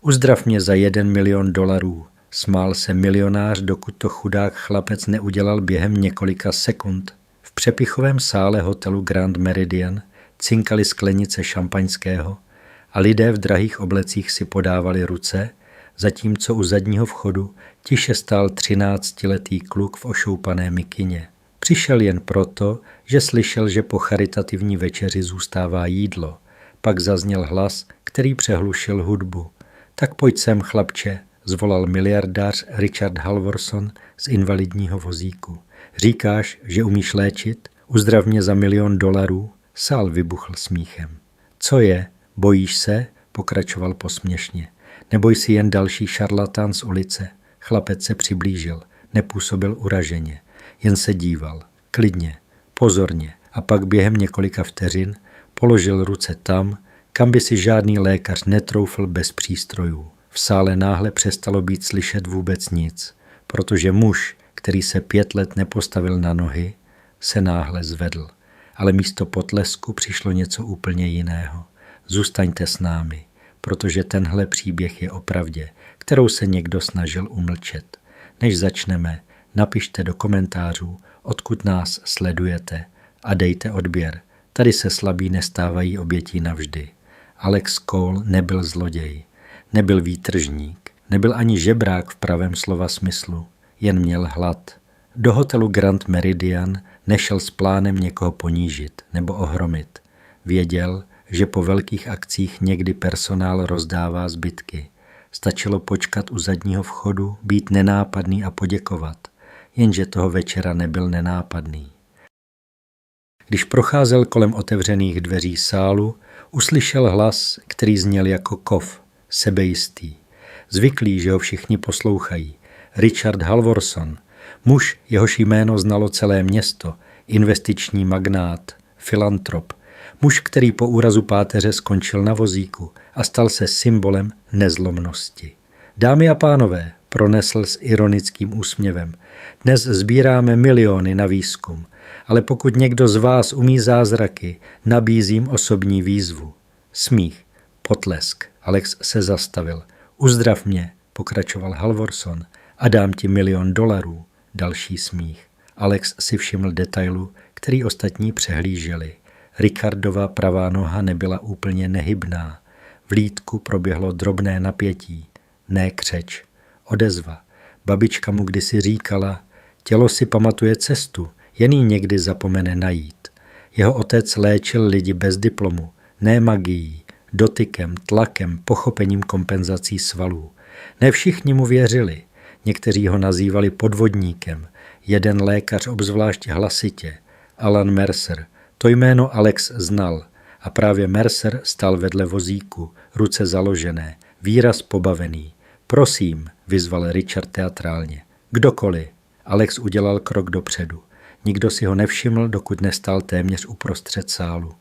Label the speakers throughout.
Speaker 1: Uzdrav mě za $1 000 000, smál se milionář, dokud to chudák chlapec neudělal během několika sekund. V přepichovém sále hotelu Grand Meridian cinkaly sklenice šampaňského a lidé v drahých oblecích si podávali ruce, zatímco u zadního vchodu tiše stál 13letý kluk v ošoupané mikině. Přišel jen proto, že slyšel, že po charitativní večeři zůstává jídlo. Pak zazněl hlas, který přehlušil hudbu. Tak pojď sem, chlapče, zvolal miliardář Richard Halvorson z invalidního vozíku. Říkáš, že umíš léčit? Uzdrav mě za $1 000 000. Sál vybuchl smíchem. Co je? Bojíš se? Pokračoval posměšně. Neboj si jen další šarlatán z ulice. Chlapec se přiblížil. Nepůsobil uraženě. Jen se díval. Klidně. Pozorně. A pak během několika vteřin položil ruce tam, kam by si žádný lékař netroufl bez přístrojů. V sále náhle přestalo být slyšet vůbec nic, protože muž, který se 5 let nepostavil na nohy, se náhle zvedl. Ale místo potlesku přišlo něco úplně jiného. Zůstaňte s námi, protože tenhle příběh je o pravdě, kterou se někdo snažil umlčet. Než začneme, napište do komentářů, odkud nás sledujete a dejte odběr. Tady se slabí nestávají obětí navždy. Alex Cole nebyl zloděj, nebyl výtržník, nebyl ani žebrák v pravém slova smyslu, jen měl hlad. Do hotelu Grand Meridian nešel s plánem někoho ponížit nebo ohromit. Věděl, že po velkých akcích někdy personál rozdává zbytky. Stačilo počkat u zadního vchodu, být nenápadný a poděkovat, jenže toho večera nebyl nenápadný. Když procházel kolem otevřených dveří sálu, uslyšel hlas, který zněl jako kov, sebejistý. Zvyklý, že ho všichni poslouchají. Richard Halvorson, muž, jehož jméno znalo celé město, investiční magnát, filantrop, muž, který po úrazu páteře skončil na vozíku a stal se symbolem nezlomnosti. Dámy a pánové, pronesl s ironickým úsměvem, dnes sbíráme miliony na výzkum, ale pokud někdo z vás umí zázraky, nabízím osobní výzvu. Smích, potlesk. Alex se zastavil. Uzdrav mě, pokračoval Halvorson, a dám ti $1 000 000. Další smích. Alex si všiml detailu, který ostatní přehlíželi. Richardova pravá noha nebyla úplně nehybná. V lýtku proběhlo drobné napětí. Ne křeč. Odezva. Babička mu kdysi říkala, tělo si pamatuje cestu, jen ji někdy zapomene najít. Jeho otec léčil lidi bez diplomu, ne magií, dotykem, tlakem, pochopením kompenzací svalů. Ne všichni mu věřili. Někteří ho nazývali podvodníkem. Jeden lékař obzvlášť hlasitě, Alan Mercer. To jméno Alex znal a právě Mercer stál vedle vozíku, ruce založené, výraz pobavený. Prosím, vyzval Richard teatrálně. Kdokoliv. Alex udělal krok dopředu. Nikdo si ho nevšiml, dokud nestál téměř uprostřed sálu.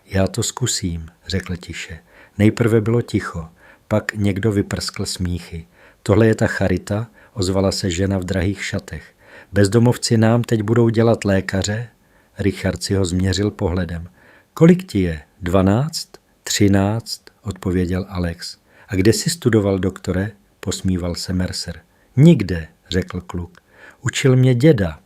Speaker 1: Já to zkusím, řekl tiše. Nejprve bylo ticho, pak někdo vyprskl smíchy. Tohle je ta charita, ozvala se žena v drahých šatech. Bezdomovci nám teď budou dělat lékaře? Richard si ho změřil pohledem. Kolik ti je? 12? 13? Odpověděl Alex. A kde jsi studoval, doktore? Posmíval se Mercer. Nikde, řekl kluk. Učil mě děda.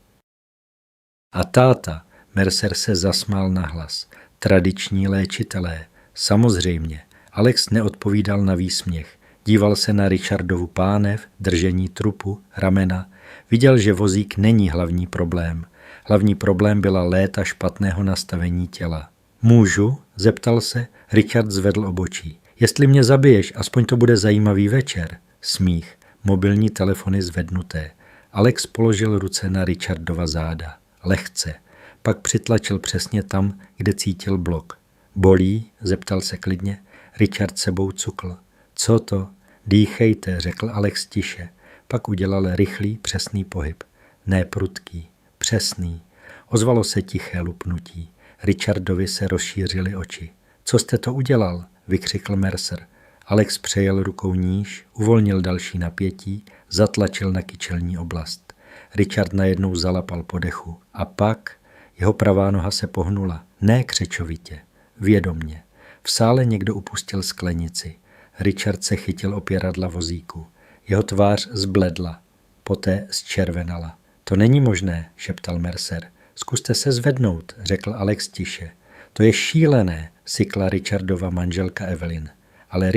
Speaker 1: A táta, Mercer se zasmál nahlas. Tradiční léčitelé. Samozřejmě. Alex neodpovídal na výsměch. Díval se na Richardovu pánev, držení trupu, ramena. Viděl, že vozík není hlavní problém. Hlavní problém byla léta špatného nastavení těla. Můžu? Zeptal se. Richard zvedl obočí. Jestli mě zabiješ, aspoň to bude zajímavý večer. Smích. Mobilní telefony zvednuté. Alex položil ruce na Richardova záda. Lehce. Pak přitlačil přesně tam, kde cítil blok. Bolí? Zeptal se klidně. Richard sebou cukl. Co to? Dýchejte, řekl Alex tiše. Pak udělal rychlý, přesný pohyb. Ne prudký, přesný. Ozvalo se tiché lupnutí. Richardovi se rozšířily oči. Co jste to udělal? Vykřikl Mercer. Alex přejel rukou níž, uvolnil další napětí, zatlačil na kyčelní oblast. Richard najednou zalapal po dechu. A pak jeho pravá noha se pohnula. Ne křečovitě, vědomně. V sále někdo upustil sklenici. Richard se chytil opěradla vozíku. Jeho tvář zbledla, poté zčervenala. To není možné, šeptal Mercer. Zkuste se zvednout, řekl Alex tiše. To je šílené, sykla Richardova manželka Evelyn. Ale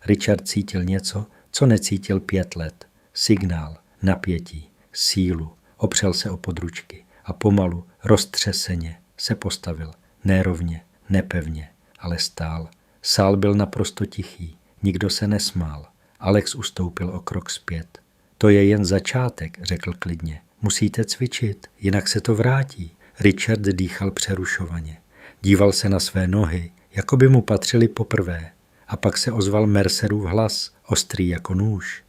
Speaker 1: Richard cítil něco, co necítil 5 let. Signál, napětí, sílu. Opřel se o područky a pomalu, roztřeseně se postavil. Nerovně, nepevně, ale stál. Sál byl naprosto tichý, nikdo se nesmál. Alex ustoupil o krok zpět. To je jen začátek, řekl klidně. Musíte cvičit, jinak se to vrátí. Richard dýchal přerušovaně. Díval se na své nohy, jako by mu patřily poprvé. A pak se ozval Mercerův hlas, ostrý jako nůž.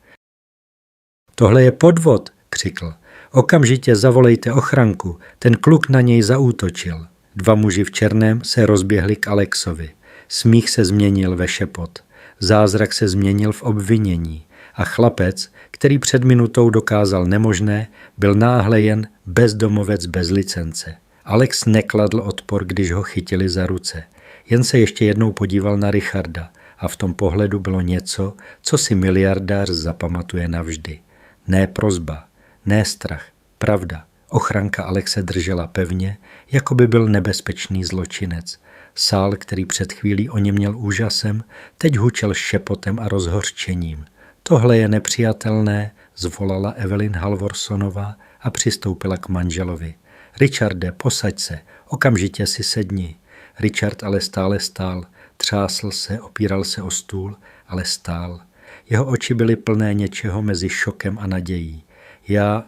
Speaker 1: Tohle je podvod, křikl. Okamžitě zavolejte ochranku, ten kluk na něj zaútočil. 2 muži v černém se rozběhli k Alexovi. Smích se změnil ve šepot. Zázrak se změnil v obvinění. A chlapec, který před minutou dokázal nemožné, byl náhle jen bezdomovec bez licence. Alex nekladl odpor, když ho chytili za ruce. Jen se ještě jednou podíval na Richarda a v tom pohledu bylo něco, co si miliardář zapamatuje navždy. Ne prosba, ne strach, pravda. Ochranka Alexe držela pevně, jako by byl nebezpečný zločinec. Sál, který před chvílí oněměl úžasem, teď hučel šepotem a rozhořčením. Tohle je nepřijatelné, zvolala Evelyn Halvorsonová a přistoupila k manželovi. Richarde, posaď se, okamžitě si sedni. Richard ale stále stál, třásl se, opíral se o stůl, ale stál. Jeho oči byly plné něčeho mezi šokem a nadějí. Já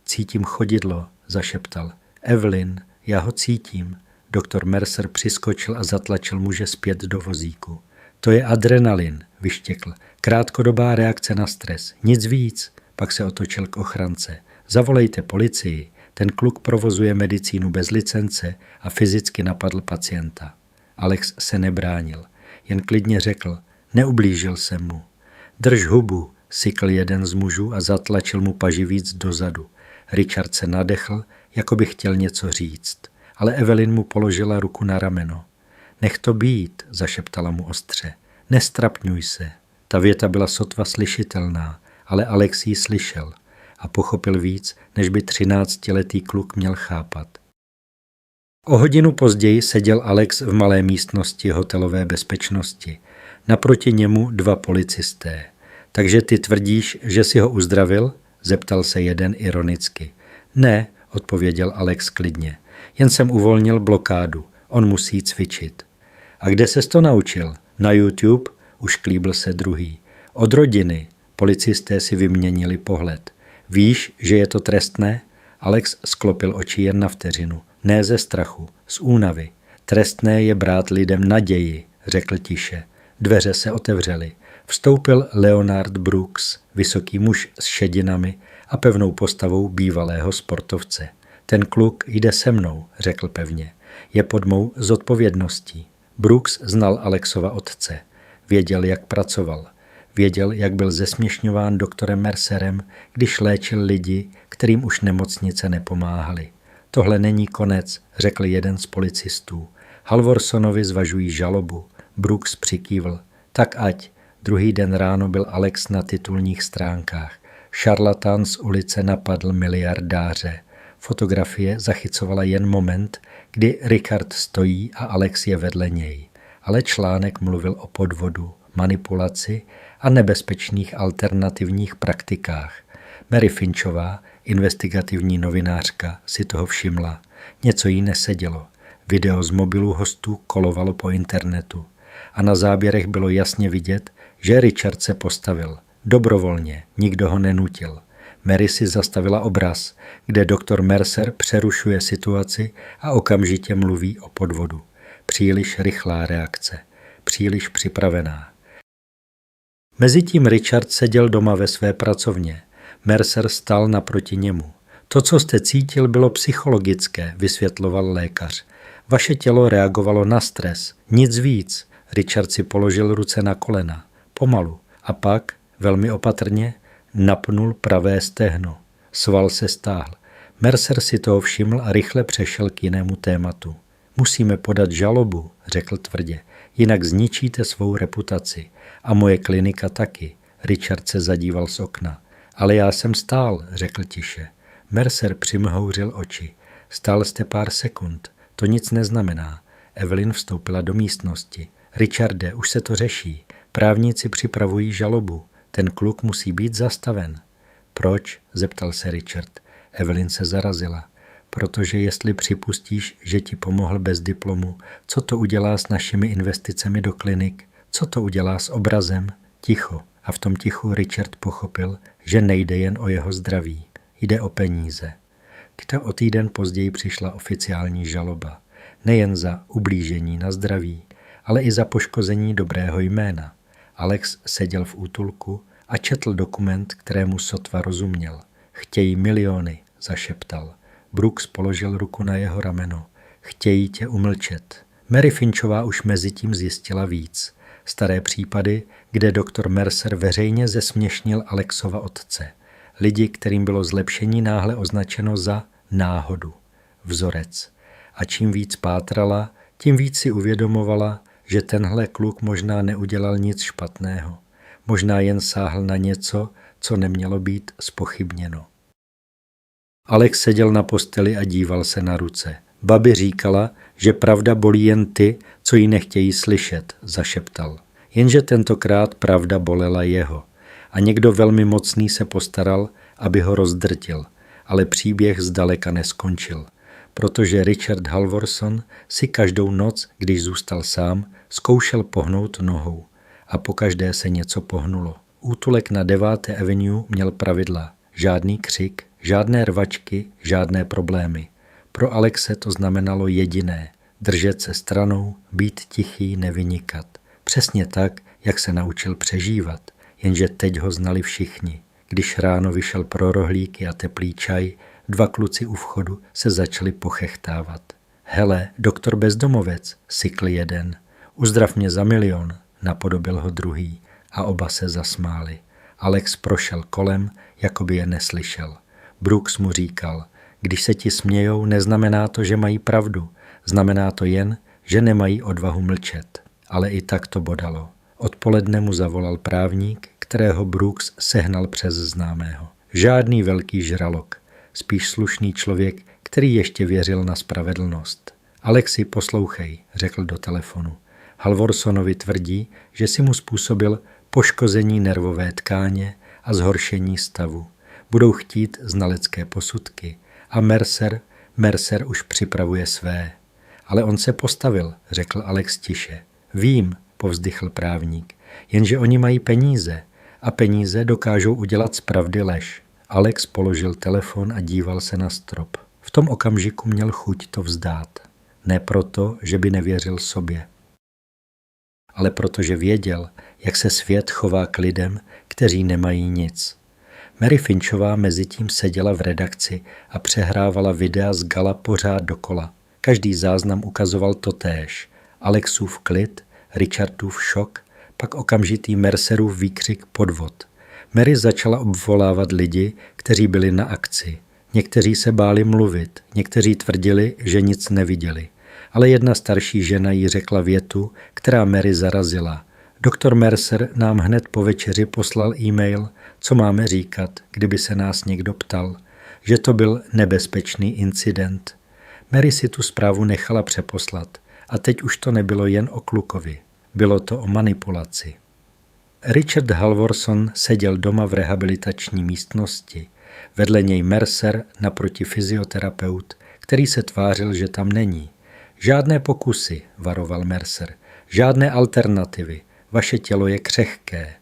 Speaker 1: cítím chodidlo, zašeptal. Evelyn, já ho cítím. Doktor Mercer přiskočil a zatlačil muže zpět do vozíku. To je adrenalin, vyštěkl. Krátkodobá reakce na stres, nic víc. Pak se otočil k ochrance. Zavolejte policii. Ten kluk provozuje medicínu bez licence a fyzicky napadl pacienta. Alex se nebránil, jen klidně řekl, neublížil jsem mu. Drž hubu, sykl jeden z mužů a zatlačil mu paži víc dozadu. Richard se nadechl, jako by chtěl něco říct, ale Evelyn mu položila ruku na rameno. Nech to být, zašeptala mu ostře. Nestrapňuj se. Ta věta byla sotva slyšitelná, ale Alex ji slyšel a pochopil víc, než by 13letý kluk měl chápat. O hodinu později seděl Alex v malé místnosti hotelové bezpečnosti. Naproti němu 2 policisté. Takže ty tvrdíš, že si ho uzdravil? Zeptal se jeden ironicky. Ne, odpověděl Alex klidně. Jen jsem uvolnil blokádu. On musí cvičit. A kde ses to naučil? Na YouTube? Ušklíbil se druhý. Od rodiny. Policisté si vyměnili pohled. Víš, že je to trestné? Alex sklopil oči jen na vteřinu. Ne ze strachu, z únavy. Trestné je brát lidem naději, řekl tiše. Dveře se otevřely. Vstoupil Leonard Brooks, vysoký muž s šedinami a pevnou postavou bývalého sportovce. Ten kluk jde se mnou, řekl pevně. Je pod mou zodpovědností. Brooks znal Alexova otce. Věděl, jak pracoval. Věděl, jak byl zesměšňován doktorem Mercerem, když léčil lidi, kterým už nemocnice nepomáhaly. Tohle není konec, řekl jeden z policistů. Halvorsonovi zvažují žalobu. Brooks přikývl. Tak ať. Druhý den ráno byl Alex na titulních stránkách. Šarlatán z ulice napadl miliardáře. Fotografie zachycovala jen moment, kdy Richard stojí a Alex je vedle něj. Ale článek mluvil o podvodu, manipulaci a nebezpečných alternativních praktikách. Mary Finchová, investigativní novinářka, si toho všimla. Něco jí nesedělo. Video z mobilů hostů kolovalo po internetu. A na záběrech bylo jasně vidět, že Richard se postavil. Dobrovolně, nikdo ho nenutil. Mary si zastavila obraz, kde doktor Mercer přerušuje situaci a okamžitě mluví o podvodu. Příliš rychlá reakce, příliš připravená. Mezitím Richard seděl doma ve své pracovně. Mercer stál naproti němu. To, co jste cítil, bylo psychologické, vysvětloval lékař. Vaše tělo reagovalo na stres, nic víc. Richard si položil ruce na kolena, pomalu, a pak, velmi opatrně, napnul pravé stehno. Sval se stáhl. Mercer si toho všiml a rychle přešel k jinému tématu. Musíme podat žalobu, řekl tvrdě. jinak zničíte svou reputaci. A moje klinika taky. Richard se zadíval z okna. Ale já jsem stál, řekl tiše. Mercer přimhouřil oči. Stál jste pár sekund. To nic neznamená. Evelyn vstoupila do místnosti. Richarde, už se to řeší. Právníci připravují žalobu. Ten kluk musí být zastaven. Proč? Zeptal se Richard. Evelyn se zarazila. Protože jestli připustíš, že ti pomohl bez diplomu, co to udělá s našimi investicemi do klinik? Co to udělá s obrazem? Ticho. A v tom tichu Richard pochopil, že nejde jen o jeho zdraví. Jde o peníze. O týden později přišla oficiální žaloba. Nejen za ublížení na zdraví, ale i za poškození dobrého jména. Alex seděl v útulku a četl dokument, kterému sotva rozuměl. Chtějí miliony, zašeptal. Brooks položil ruku na jeho rameno. Chtějí tě umlčet. Mary Finchová už mezitím zjistila víc. Staré případy, kde doktor Mercer veřejně zesměšnil Alexova otce. Lidi, kterým bylo zlepšení náhle označeno za náhodu. Vzorec. A čím víc pátrala, tím víc si uvědomovala, že tenhle kluk možná neudělal nic špatného. Možná jen sáhl na něco, co nemělo být zpochybněno. Alex seděl na posteli a díval se na ruce. Babi říkala, že pravda bolí jen ty, co ji nechtějí slyšet, zašeptal. Jenže tentokrát pravda bolela jeho. A někdo velmi mocný se postaral, aby ho rozdrtil. Ale příběh zdaleka neskončil. Protože Richard Halvorson si každou noc, když zůstal sám, zkoušel pohnout nohou. A pokaždé se něco pohnulo. Útulek na 9. Avenue měl pravidla. Žádný křik, žádné rvačky, žádné problémy. Pro Alexe to znamenalo jediné. Držet se stranou, být tichý, nevynikat. Přesně tak, jak se naučil přežívat. Jenže teď ho znali všichni. Když ráno vyšel pro rohlíky a teplý čaj, 2 kluci u vchodu se začali pochechtávat. Hele, doktor bezdomovec, sykl jeden. Uzdrav mě za 1 000 000, napodobil ho druhý a oba se zasmáli. Alex prošel kolem, jako by je neslyšel. Brooks mu říkal, když se ti smějou, neznamená to, že mají pravdu. Znamená to jen, že nemají odvahu mlčet. Ale i tak to bodalo. Odpoledne mu zavolal právník, kterého Brooks sehnal přes známého. Žádný velký žralok, spíš slušný člověk, který ještě věřil na spravedlnost. Alexi, poslouchej, řekl do telefonu. Halvorsonovi tvrdí, že si mu způsobil poškození nervové tkáně a zhoršení stavu. Budou chtít znalecké posudky a Mercer už připravuje své. Ale on se postavil, řekl Alex tiše. Vím, povzdychl právník, jenže oni mají peníze a peníze dokážou udělat z pravdy lež. Alex položil telefon a díval se na strop. V tom okamžiku měl chuť to vzdát. Ne proto, že by nevěřil sobě, ale protože věděl, jak se svět chová k lidem, kteří nemají nic. Mary Finchová mezitím seděla v redakci a přehrávala videa z gala pořád dokola. Každý záznam ukazoval totéž. Alexův klid, Richardův šok, pak okamžitý Mercerův výkřik podvod. Mary začala obvolávat lidi, kteří byli na akci. Někteří se báli mluvit, někteří tvrdili, že nic neviděli. Ale jedna starší žena jí řekla větu, která Mary zarazila. Doktor Mercer nám hned po večeři poslal e-mail, co máme říkat, kdyby se nás někdo ptal, že to byl nebezpečný incident. Mary si tu zprávu nechala přeposlat a teď už to nebylo jen o klukovi, bylo to o manipulaci. Richard Halvorson seděl doma v rehabilitační místnosti, vedle něj Mercer, naproti fyzioterapeut, který se tvářil, že tam není. Žádné pokusy, varoval Mercer, žádné alternativy, vaše tělo je křehké.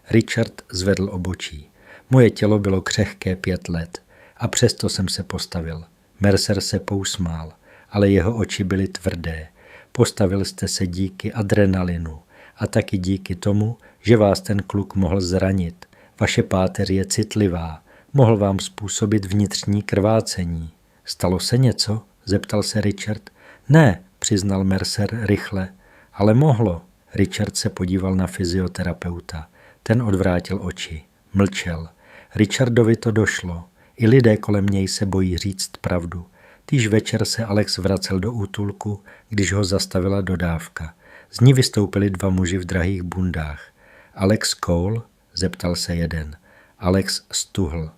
Speaker 1: Richard zvedl obočí. Moje tělo bylo křehké 5 let a přesto jsem se postavil. Mercer se pousmál, ale jeho oči byly tvrdé. Postavil jste se díky adrenalinu a taky díky tomu, že vás ten kluk mohl zranit. Vaše páteř je citlivá, mohl vám způsobit vnitřní krvácení. Stalo se něco? Zeptal se Richard. Ne, přiznal Mercer rychle, ale mohlo. Richard se podíval na fyzioterapeuta. Ten odvrátil oči. Mlčel. Richardovi to došlo. I lidé kolem něj se bojí říct pravdu. Týž večer se Alex vracel do útulku, když ho zastavila dodávka. Z ní vystoupili 2 muži v drahých bundách. Alex Cole? Zeptal se jeden. Alex stuhl.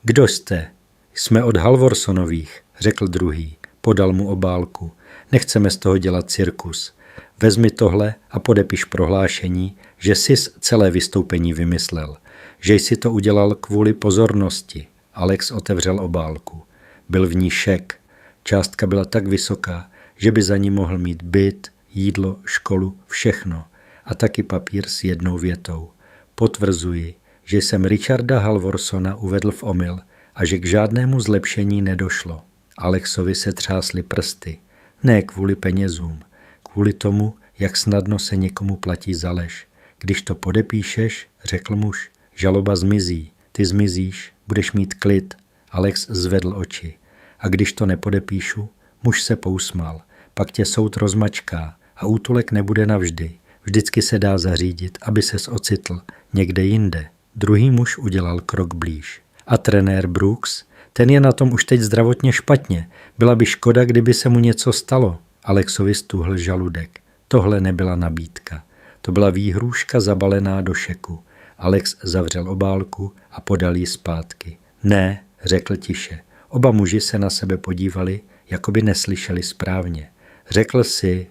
Speaker 1: Kdo jste? Jsme od Halvorsonových, řekl druhý. Podal mu obálku. Nechceme z toho dělat cirkus. Vezmi tohle a podepiš prohlášení, že jsi celé vystoupení vymyslel. Že jsi to udělal kvůli pozornosti. Alex otevřel obálku. Byl v ní šek. Částka byla tak vysoká, že by za ní mohl mít byt, jídlo, školu, všechno. A taky papír s jednou větou. Potvrzuji, že jsem Richarda Halvorsona uvedl v omyl a že k žádnému zlepšení nedošlo. Alexovi se třásly prsty. Ne kvůli penězům. Kvůli tomu, jak snadno se někomu platí za lež. Když to podepíšeš, řekl muž, žaloba zmizí. Ty zmizíš, budeš mít klid. Alex zvedl oči. A když to nepodepíšu, muž se pousmál. Pak tě soud rozmačká a útulek nebude navždy. Vždycky se dá zařídit, aby ses ocitl někde jinde. Druhý muž udělal krok blíž. A trenér Brooks? Ten je na tom už teď zdravotně špatně. Byla by škoda, kdyby se mu něco stalo. Alexovi stuhl žaludek. Tohle nebyla nabídka. To byla výhrůžka zabalená do šeku. Alex zavřel obálku a podal ji zpátky. Ne, řekl tiše. Oba muži se na sebe podívali, jako by neslyšeli správně. Řekl si,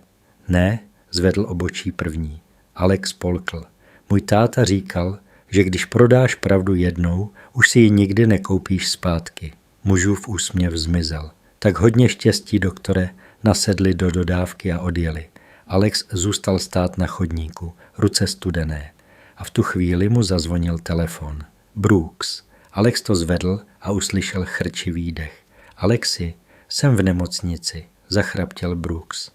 Speaker 1: ne, zvedl obočí první. Alex polkl. Můj táta říkal, že když prodáš pravdu jednou, už si ji nikdy nekoupíš zpátky. Mužův úsměv zmizel. Tak hodně štěstí, doktore, nasedli do dodávky a odjeli. Alex zůstal stát na chodníku, ruce studené. A v tu chvíli mu zazvonil telefon. Brooks. Alex to zvedl a uslyšel chrčivý dech. Alexi, jsem v nemocnici, zachraptěl Brooks.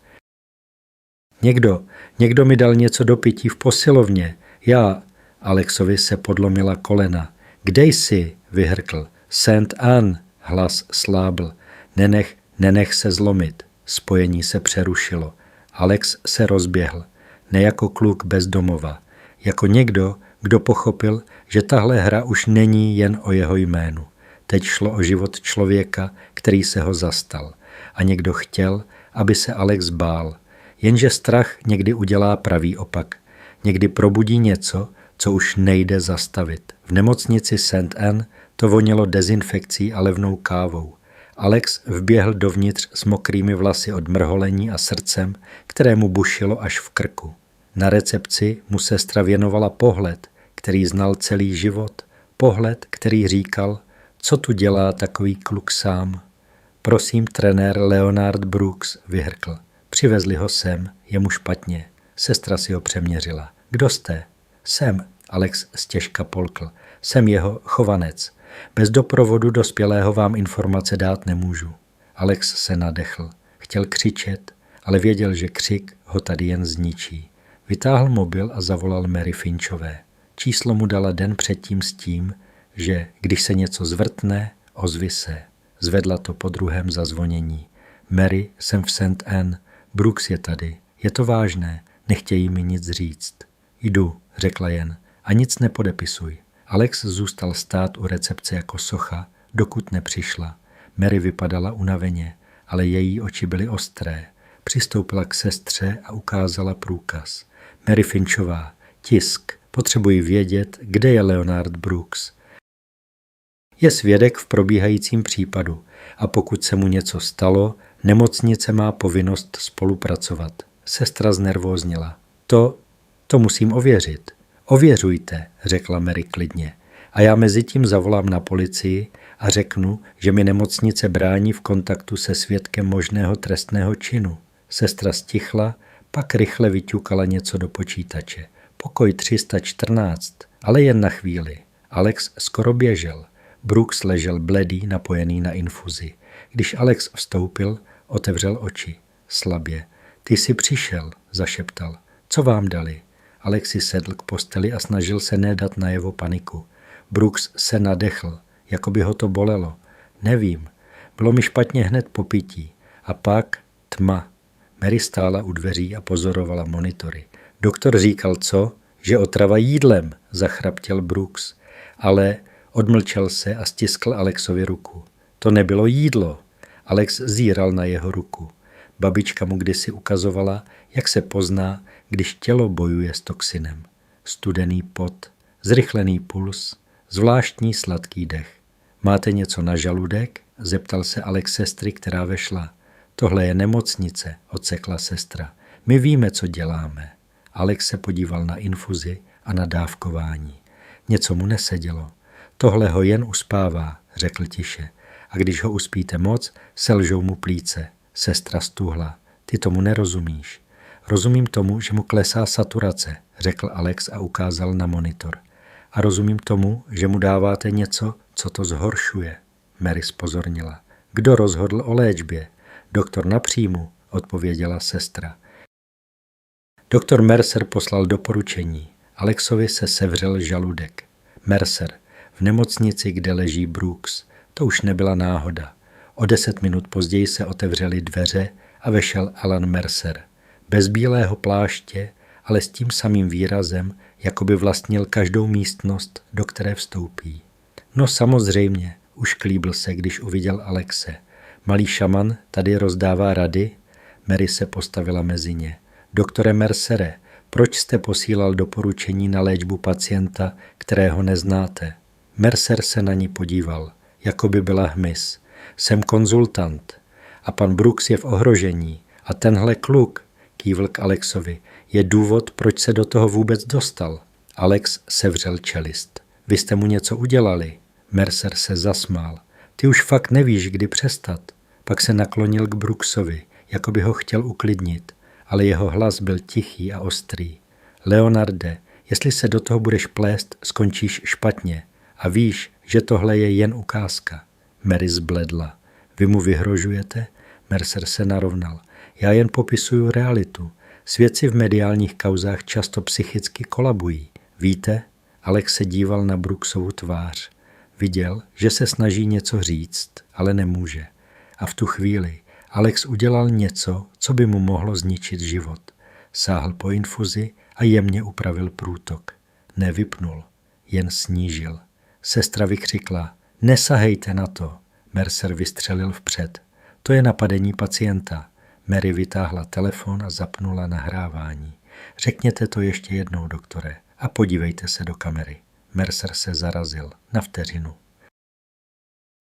Speaker 1: Někdo mi dal něco do pití v posilovně. Alexovi se podlomila kolena. Kde jsi? Vyhrkl. St. Anne, hlas slábl. Nenech se zlomit. Spojení se přerušilo. Alex se rozběhl. Ne jako kluk bez domova. Jako někdo, kdo pochopil, že tahle hra už není jen o jeho jménu. Teď šlo o život člověka, který se ho zastal. A někdo chtěl, aby se Alex bál. Jenže strach někdy udělá pravý opak. Někdy probudí něco, co už nejde zastavit. V nemocnici St. Anne to vonělo dezinfekcí a levnou kávou. Alex vběhl dovnitř s mokrými vlasy od mrholení a srdcem, kterému bušilo až v krku. Na recepci mu sestra věnovala pohled, který znal celý život. Pohled, který říkal, co tu dělá takový kluk sám. Prosím, trenér Leonard Brooks, vyhrkl. Přivezli ho sem, je mu špatně. Sestra si ho přeměřila. Kdo jste? Jsem, Alex stěžka polkl. Jsem jeho chovanec. Bez doprovodu dospělého vám informace dát nemůžu. Alex se nadechl. Chtěl křičet, ale věděl, že křik ho tady jen zničí. Vytáhl mobil a zavolal Mary Finchové. Číslo mu dala den předtím s tím, že když se něco zvrtne, ozvi se. Zvedla to po druhém zazvonění. Mary, jsem v St. Anne. Brooks je tady. Je to vážné. Nechtějí mi nic říct. Jdu, řekla jen. A nic nepodepisuj. Alex zůstal stát u recepce jako socha, dokud nepřišla. Mary vypadala unaveně, ale její oči byly ostré. Přistoupila k sestře a ukázala průkaz. Mary Finchová, tisk. Potřebuji vědět, kde je Leonard Brooks. Je svědek v probíhajícím případu a pokud se mu něco stalo, nemocnice má povinnost spolupracovat. Sestra znervóznila. To musím ověřit. Ověřujte, řekla Mary klidně. A já mezitím zavolám na policii a řeknu, že mi nemocnice brání v kontaktu se svědkem možného trestného činu. Sestra stichla, pak rychle vyťukala něco do počítače. Pokoj 314, ale jen na chvíli. Alex skoro běžel. Brooks ležel bledý, napojený na infuzi. Když Alex vstoupil, otevřel oči. Slabě. Ty jsi přišel, zašeptal. Co vám dali? Alex si sedl k posteli a snažil se nedat najevo paniku. Brooks se nadechl, jako by ho to bolelo. Nevím. Bylo mi špatně hned po pití. A pak tma. Mary stála u dveří a pozorovala monitory. Doktor říkal co? Že otrava jídlem, zachraptěl Brooks. Ale odmlčel se a stiskl Alexovi ruku. To nebylo jídlo. Alex zíral na jeho ruku. Babička mu kdysi ukazovala, jak se pozná, když tělo bojuje s toxinem. Studený pot, zrychlený puls, zvláštní sladký dech. Máte něco na žaludek? Zeptal se Alex sestry, která vešla. Tohle je nemocnice, odsekla sestra. My víme, co děláme. Alex se podíval na infuzi a na dávkování. Něco mu nesedělo. Tohle ho jen uspává, řekl tiše. A když ho uspíte moc, selžou mu plíce. Sestra stuhla. Ty tomu nerozumíš. Rozumím tomu, že mu klesá saturace, řekl Alex a ukázal na monitor. A rozumím tomu, že mu dáváte něco, co to zhoršuje. Mary zpozornila. Kdo rozhodl o léčbě? Doktor na příjmu, odpověděla sestra. Doktor Mercer poslal doporučení. Alexovi se sevřel žaludek. Mercer, v nemocnici, kde leží Brooks. To už nebyla náhoda. O 10 minut později se otevřely dveře a vešel Alan Mercer. Bez bílého pláště, ale s tím samým výrazem, jako by vlastnil každou místnost, do které vstoupí. No samozřejmě, ušklíbil se, když uviděl Alexe. Malý šaman tady rozdává rady? Mary se postavila mezi ně. Doktore Mercere, proč jste posílal doporučení na léčbu pacienta, kterého neznáte? Mercer se na ní podíval, jako by byla hmyz. Jsem konzultant a pan Brooks je v ohrožení a tenhle kluk, kývl k Alexovi, je důvod, proč se do toho vůbec dostal. Alex sevřel čelist. Vy jste mu něco udělali? Mercer se zasmál. Ty už fakt nevíš, kdy přestat. Pak se naklonil k Brooksovi, jako by ho chtěl uklidnit, ale jeho hlas byl tichý a ostrý. Leonarde, jestli se do toho budeš plést, skončíš špatně. A víš, že tohle je jen ukázka. Mary zbledla. Vy mu vyhrožujete? Mercer se narovnal. Já jen popisuju realitu. Svědci v mediálních kauzách často psychicky kolabují. Víte? Alex se díval na Brooksovu tvář. Viděl, že se snaží něco říct, ale nemůže. A v tu chvíli Alex udělal něco, co by mu mohlo zničit život. Sáhl po infuzi a jemně upravil průtok. Nevypnul, jen snížil. Sestra vykřikla, nesahejte na to. Mercer vystřelil vpřed. To je napadení pacienta. Mary vytáhla telefon a zapnula nahrávání. Řekněte to ještě jednou, doktore, a podívejte se do kamery. Mercer se zarazil na vteřinu.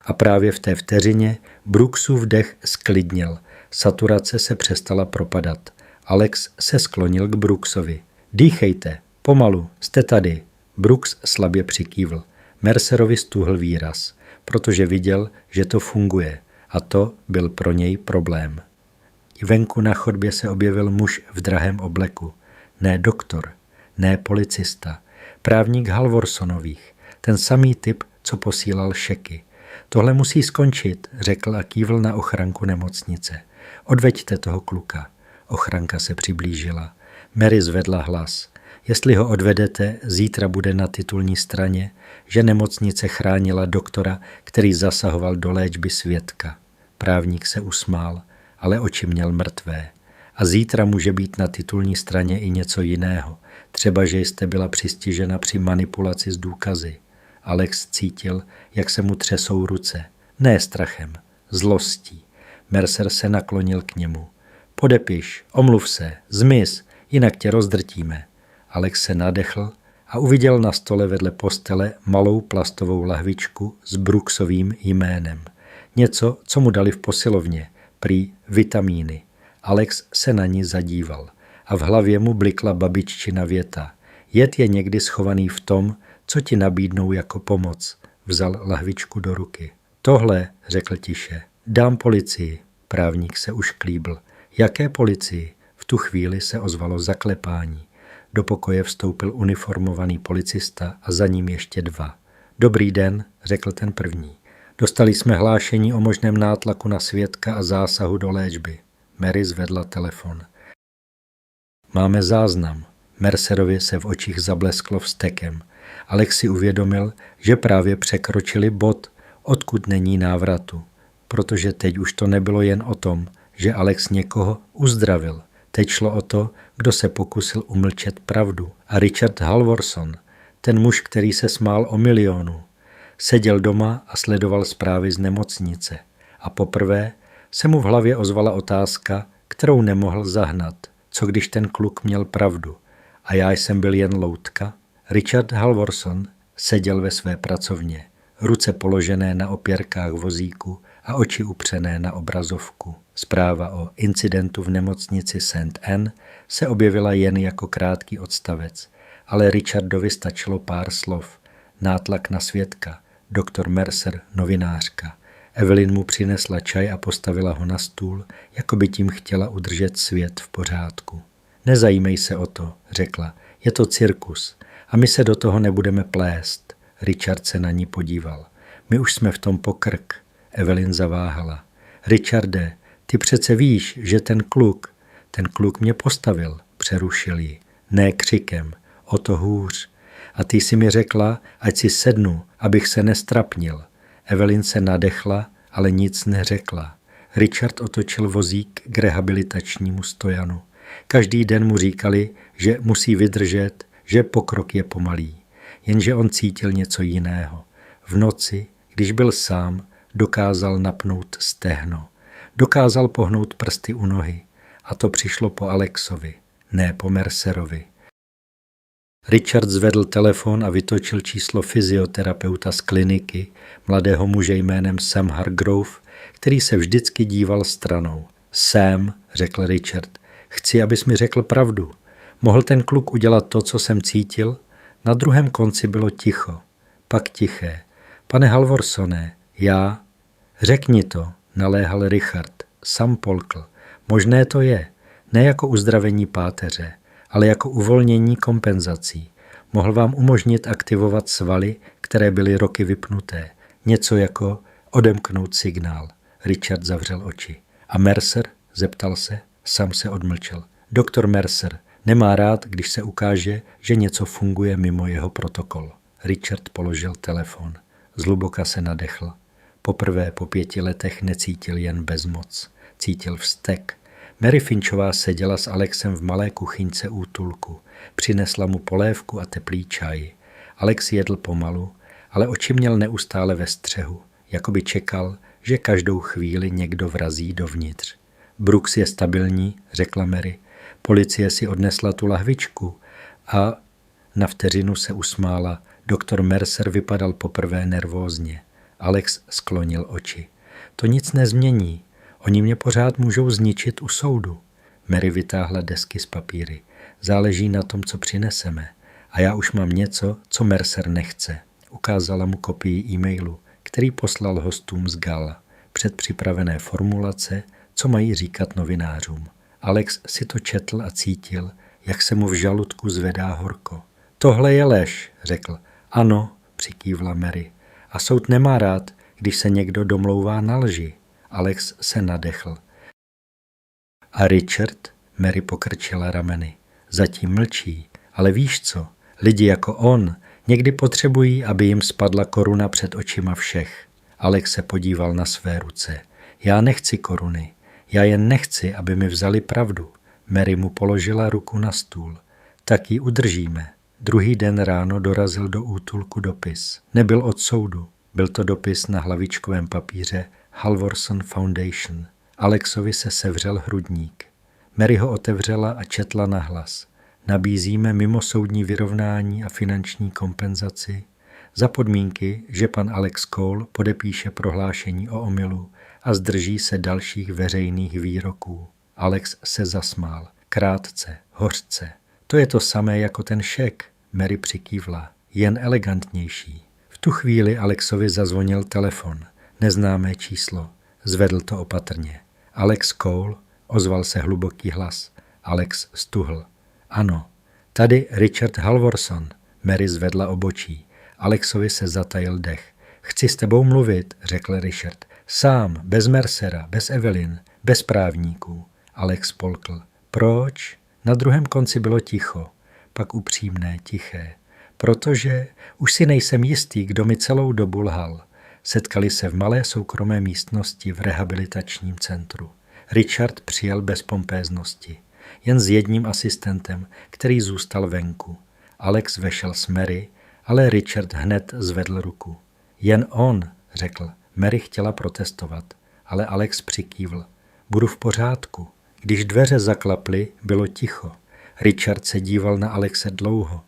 Speaker 1: A právě v té vteřině Brooksův dech sklidněl. Saturace se přestala propadat. Alex se sklonil k Brooksovi. Dýchejte, pomalu, jste tady. Brooks slabě přikývl. Mercerovi stuhl výraz, protože viděl, že to funguje. A to byl pro něj problém. Venku na chodbě se objevil muž v drahém obleku. Ne doktor, ne policista. Právník Halvorsonových, ten samý typ, co posílal šeky. Tohle musí skončit, řekl a kývl na ochranku nemocnice. Odveďte toho kluka. Ochranka se přiblížila. Mary zvedla hlas. Jestli ho odvedete, zítra bude na titulní straně, že nemocnice chránila doktora, který zasahoval do léčby svědka. Právník se usmál, ale oči měl mrtvé. A zítra může být na titulní straně i něco jiného. Třeba, že jste byla přistižena při manipulaci s důkazy. Alex cítil, jak se mu třesou ruce. Ne strachem, zlostí. Mercer se naklonil k němu. Podepiš, omluv se, zmiz, jinak tě rozdrtíme. Alex se nadechl a uviděl na stole vedle postele malou plastovou lahvičku s Brooksovým jménem. Něco, co mu dali v posilovně, prý vitamíny. Alex se na ní zadíval a v hlavě mu blikla babiččina věta. Jed je někdy schovaný v tom, co ti nabídnou jako pomoc. Vzal lahvičku do ruky. Tohle, řekl tiše, dám policii. Právník se ušklíbl. Jaké policii? V tu chvíli se ozvalo zaklepání. Do pokoje vstoupil uniformovaný policista a za ním ještě dva. Dobrý den, řekl ten první. Dostali jsme hlášení o možném nátlaku na svědka a zásahu do léčby. Mary zvedla telefon. Máme záznam. Mercerovi se v očích zablesklo vztekem. Alex si uvědomil, že právě překročili bod, odkud není návratu. Protože teď už to nebylo jen o tom, že Alex někoho uzdravil. Teď šlo o to, kdo se pokusil umlčet pravdu. A Richard Halvorson, ten muž, který se smál o milionu, seděl doma a sledoval zprávy z nemocnice. A poprvé se mu v hlavě ozvala otázka, kterou nemohl zahnat. Co když ten kluk měl pravdu a já jsem byl jen loutka? Richard Halvorson seděl ve své pracovně, ruce položené na opěrkách vozíku a oči upřené na obrazovku. Zpráva o incidentu v nemocnici St. Anne se objevila jen jako krátký odstavec, ale Richardovi stačilo pár slov. Nátlak na svědka, doktor Mercer, novinářka. Evelyn mu přinesla čaj a postavila ho na stůl, jako by tím chtěla udržet svět v pořádku. Nezajímej se o to, řekla, je to cirkus a my se do toho nebudeme plést. Richard se na ní podíval. My už jsme v tom po krk. Evelyn zaváhala. Richarde, ty přece víš, že ten kluk mě postavil, přerušil ji. Ne křikem, o to hůř. A ty si mi řekla, ať si sednu, abych se nestrapnil. Evelyn se nadechla, ale nic neřekla. Richard otočil vozík k rehabilitačnímu stojanu. Každý den mu říkali, že musí vydržet, že pokrok je pomalý. Jenže on cítil něco jiného. V noci, když byl sám, dokázal napnout stehno. Dokázal pohnout prsty u nohy. A to přišlo po Alexovi, ne po Mercerovi. Richard zvedl telefon a vytočil číslo fyzioterapeuta z kliniky, mladého muže jménem Sam Hargrove, který se vždycky díval stranou. Sam, řekl Richard, chci, abys mi řekl pravdu. Mohl ten kluk udělat to, co jsem cítil? Na druhém konci bylo ticho, pak tiché. Pane Halvorsone, já... Řekni to, naléhal Richard. Sam polkl. Možné to je, ne jako uzdravení páteře, ale jako uvolnění kompenzací. Mohl vám umožnit aktivovat svaly, které byly roky vypnuté. Něco jako odemknout signál. Richard zavřel oči. A Mercer? Zeptal se. Sam se odmlčel. Doktor Mercer nemá rád, když se ukáže, že něco funguje mimo jeho protokol. Richard položil telefon. Zhluboka se nadechl. Poprvé po 5 letech necítil jen bezmoc. Cítil vztek. Mary Finchová seděla s Alexem v malé kuchyňce útulku. Přinesla mu polévku a teplý čaj. Alex jedl pomalu, ale oči měl neustále ve střehu, jako by čekal, že každou chvíli někdo vrazí dovnitř. Brooks je stabilní, řekla Mary. Policie si odnesla tu lahvičku a na vteřinu se usmála. Doktor Mercer vypadal poprvé nervózně. Alex sklonil oči. To nic nezmění. Oni mě pořád můžou zničit u soudu. Mary vytáhla desky z papíry. Záleží na tom, co přineseme. A já už mám něco, co Mercer nechce. Ukázala mu kopii e-mailu, který poslal hostům z gala. Předpřipravené formulace, co mají říkat novinářům. Alex si to četl a cítil, jak se mu v žaludku zvedá horko. Tohle je lež, řekl. Ano, přikývla Mary. A soud nemá rád, když se někdo domlouvá na lži. Alex se nadechl. A Richard? Mary pokrčila rameny. Zatím mlčí, ale víš co? Lidi jako on někdy potřebují, aby jim spadla koruna před očima všech. Alex se podíval na své ruce. Já nechci koruny. Já jen nechci, aby mi vzali pravdu. Mary mu položila ruku na stůl. Tak ji udržíme. Druhý den ráno dorazil do útulku dopis. Nebyl od soudu. Byl to dopis na hlavičkovém papíře Halvorson Foundation. Alexovi se sevřel hrudník. Mary ho otevřela a četla nahlas. Nabízíme mimosoudní vyrovnání a finanční kompenzaci za podmínky, že pan Alex Cole podepíše prohlášení o omylu a zdrží se dalších veřejných výroků. Alex se zasmál. Krátce, hořce. To je to samé jako ten šek, Mary přikývla. Jen elegantnější. V tu chvíli Alexovi zazvonil telefon. Neznámé číslo. Zvedl to opatrně. Alex Cole, ozval se hluboký hlas. Alex stuhl. Ano, tady Richard Halvorson. Mary zvedla obočí. Alexovi se zatajil dech. Chci s tebou mluvit, řekl Richard. Sám, bez Mercera, bez Evelyn, bez právníků. Alex polkl. Proč? Na druhém konci bylo ticho. Pak upřímné, tiché. Protože už si nejsem jistý, kdo mi celou dobu lhal. Setkali se v malé soukromé místnosti v rehabilitačním centru. Richard přijel bez pompéznosti. Jen s jedním asistentem, který zůstal venku. Alex vešel s Mary, ale Richard hned zvedl ruku. Jen on, řekl. Mary chtěla protestovat, ale Alex přikývl. Budu v pořádku. Když dveře zaklaply, bylo ticho. Richard se díval na Alexe dlouho.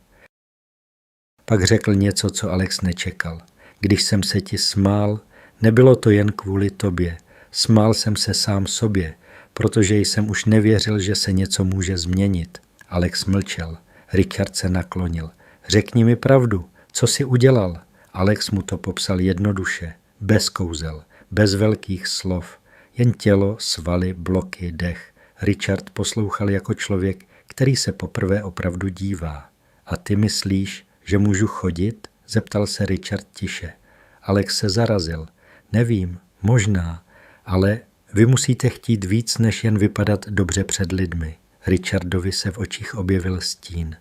Speaker 1: Pak řekl něco, co Alex nečekal. Když jsem se ti smál, nebylo to jen kvůli tobě. Smál jsem se sám sobě, protože jsem už nevěřil, že se něco může změnit. Alex mlčel. Richard se naklonil. Řekni mi pravdu, co jsi udělal? Alex mu to popsal jednoduše, bez kouzel, bez velkých slov. Jen tělo, svaly, bloky, dech. Richard poslouchal jako člověk, který se poprvé opravdu dívá. A ty myslíš, že můžu chodit? Zeptal se Richard tiše. Alex se zarazil. Nevím, možná, ale vy musíte chtít víc, než jen vypadat dobře před lidmi. Richardovi se v očích objevil stín.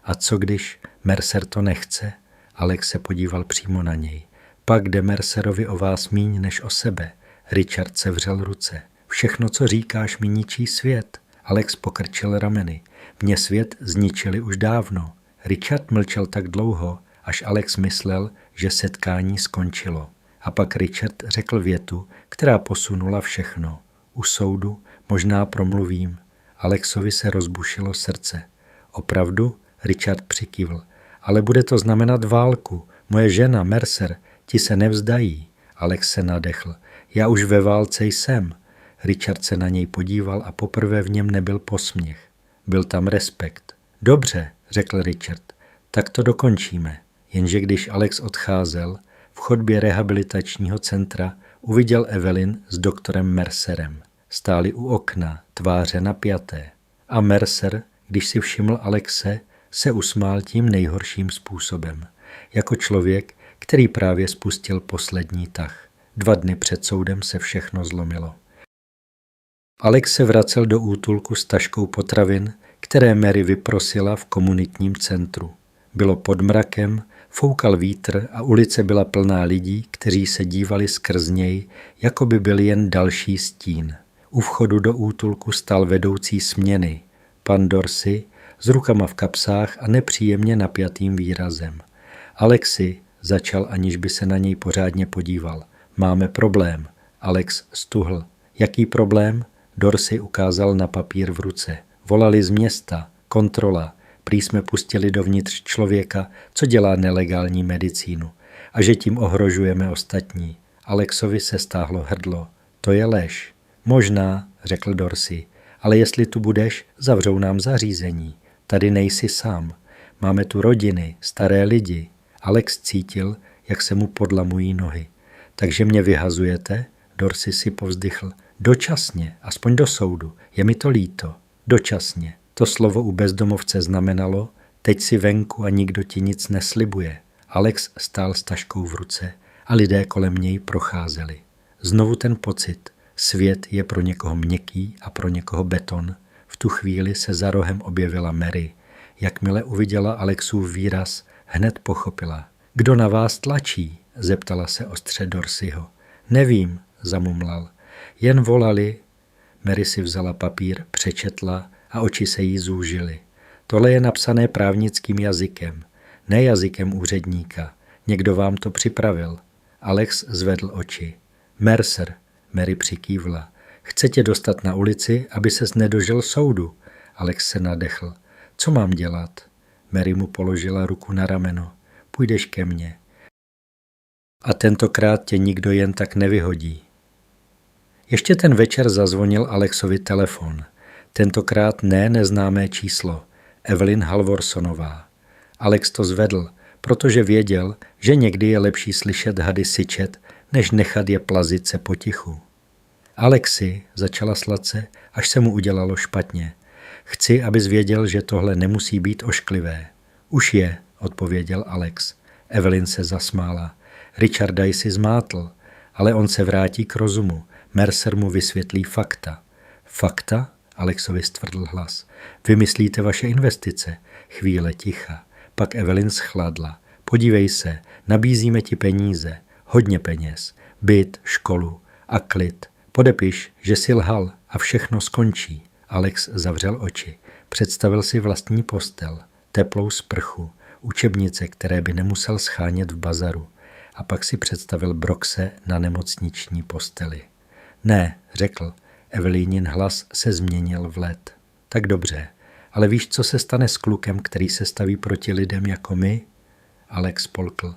Speaker 1: A co když Mercer to nechce? Alex se podíval přímo na něj. Pak jde Mercerovi o vás míň než o sebe. Richard sevřel ruce. Všechno, co říkáš, mi ničí svět. Alex pokrčil rameny. Mě svět zničili už dávno. Richard mlčel tak dlouho, až Alex myslel, že setkání skončilo. A pak Richard řekl větu, která posunula všechno. U soudu možná promluvím. Alexovi se rozbušilo srdce. Opravdu? Richard přikývl. Ale bude to znamenat válku. Moje žena, Mercer, ti se nevzdají. Alex se nadechl. Já už ve válce jsem. Richard se na něj podíval a poprvé v něm nebyl posměch. Byl tam respekt. Dobře, řekl Richard. Tak to dokončíme. Jenže když Alex odcházel, v chodbě rehabilitačního centra uviděl Evelyn s doktorem Mercerem. Stáli u okna, tváře napjaté. A Mercer, když si všiml Alexe, se usmál tím nejhorším způsobem. Jako člověk, který právě spustil poslední tah. 2 dny před soudem se všechno zlomilo. Alex se vracel do útulku s taškou potravin, které Mary vyprosila v komunitním centru. Bylo pod mrakem, foukal vítr a ulice byla plná lidí, kteří se dívali skrz něj, jako by byl jen další stín. U vchodu do útulku stál vedoucí směny, pan Dorsey, s rukama v kapsách a nepříjemně napjatým výrazem. Alexi, začal, aniž by se na něj pořádně podíval. Máme problém. Alex stuhl. Jaký problém? Dorsey ukázal na papír v ruce. Volali z města. Kontrola. Prý jsme pustili dovnitř člověka, co dělá nelegální medicínu. A že tím ohrožujeme ostatní. Alexovi se stáhlo hrdlo. To je lež. Možná, řekl Dorsey. Ale jestli tu budeš, zavřou nám zařízení. Tady nejsi sám. Máme tu rodiny, staré lidi. Alex cítil, jak se mu podlamují nohy. Takže mě vyhazujete? Dorsey si povzdychl. Dočasně, aspoň do soudu. Je mi to líto. Dočasně. To slovo u bezdomovce znamenalo, teď si venku a nikdo ti nic neslibuje. Alex stál s taškou v ruce a lidé kolem něj procházeli. Znovu ten pocit. Svět je pro někoho měkký a pro někoho beton. V tu chvíli se za rohem objevila Mary. Jakmile uviděla Alexův výraz, hned pochopila. Kdo na vás tlačí? Zeptala se ostře Dorseyho. Nevím, zamumlal. Jen volali. Mary si vzala papír, přečetla a oči se jí zúžily. Tohle je napsané právnickým jazykem, ne jazykem úředníka. Někdo vám to připravil. Alex zvedl oči. Mercer, Mary přikývla. Chce tě dostat na ulici, aby ses nedožil soudu. Alex se nadechl. Co mám dělat? Mary mu položila ruku na rameno. Půjdeš ke mně. A tentokrát tě nikdo jen tak nevyhodí. Ještě ten večer zazvonil Alexovi telefon. Tentokrát ne neznámé číslo. Evelyn Halvorsonová. Alex to zvedl, protože věděl, že někdy je lepší slyšet hady syčet, než nechat je plazit se potichu. Alexi, začala sladce, až se mu udělalo špatně. Chci, abys věděl, že tohle nemusí být ošklivé. Už je, odpověděl Alex. Evelyn se zasmála. Richarda jsi zmátl, ale on se vrátí k rozumu. Mercer mu vysvětlí fakta. Fakta? Alexovi stvrdl hlas. Vymyslíte vaše investice. Chvíle ticha. Pak Evelyn schladla. Podívej se, nabízíme ti peníze. Hodně peněz. Byt, školu a klid. Podepiš, že jsi lhal a všechno skončí. Alex zavřel oči. Představil si vlastní postel, teplou sprchu, učebnice, které by nemusel schánět v bazaru. A pak si představil Broxe na nemocniční posteli. Ne, řekl, Evelínin hlas se změnil v led. Tak dobře, ale víš, co se stane s klukem, který se staví proti lidem jako my? Alex polkl.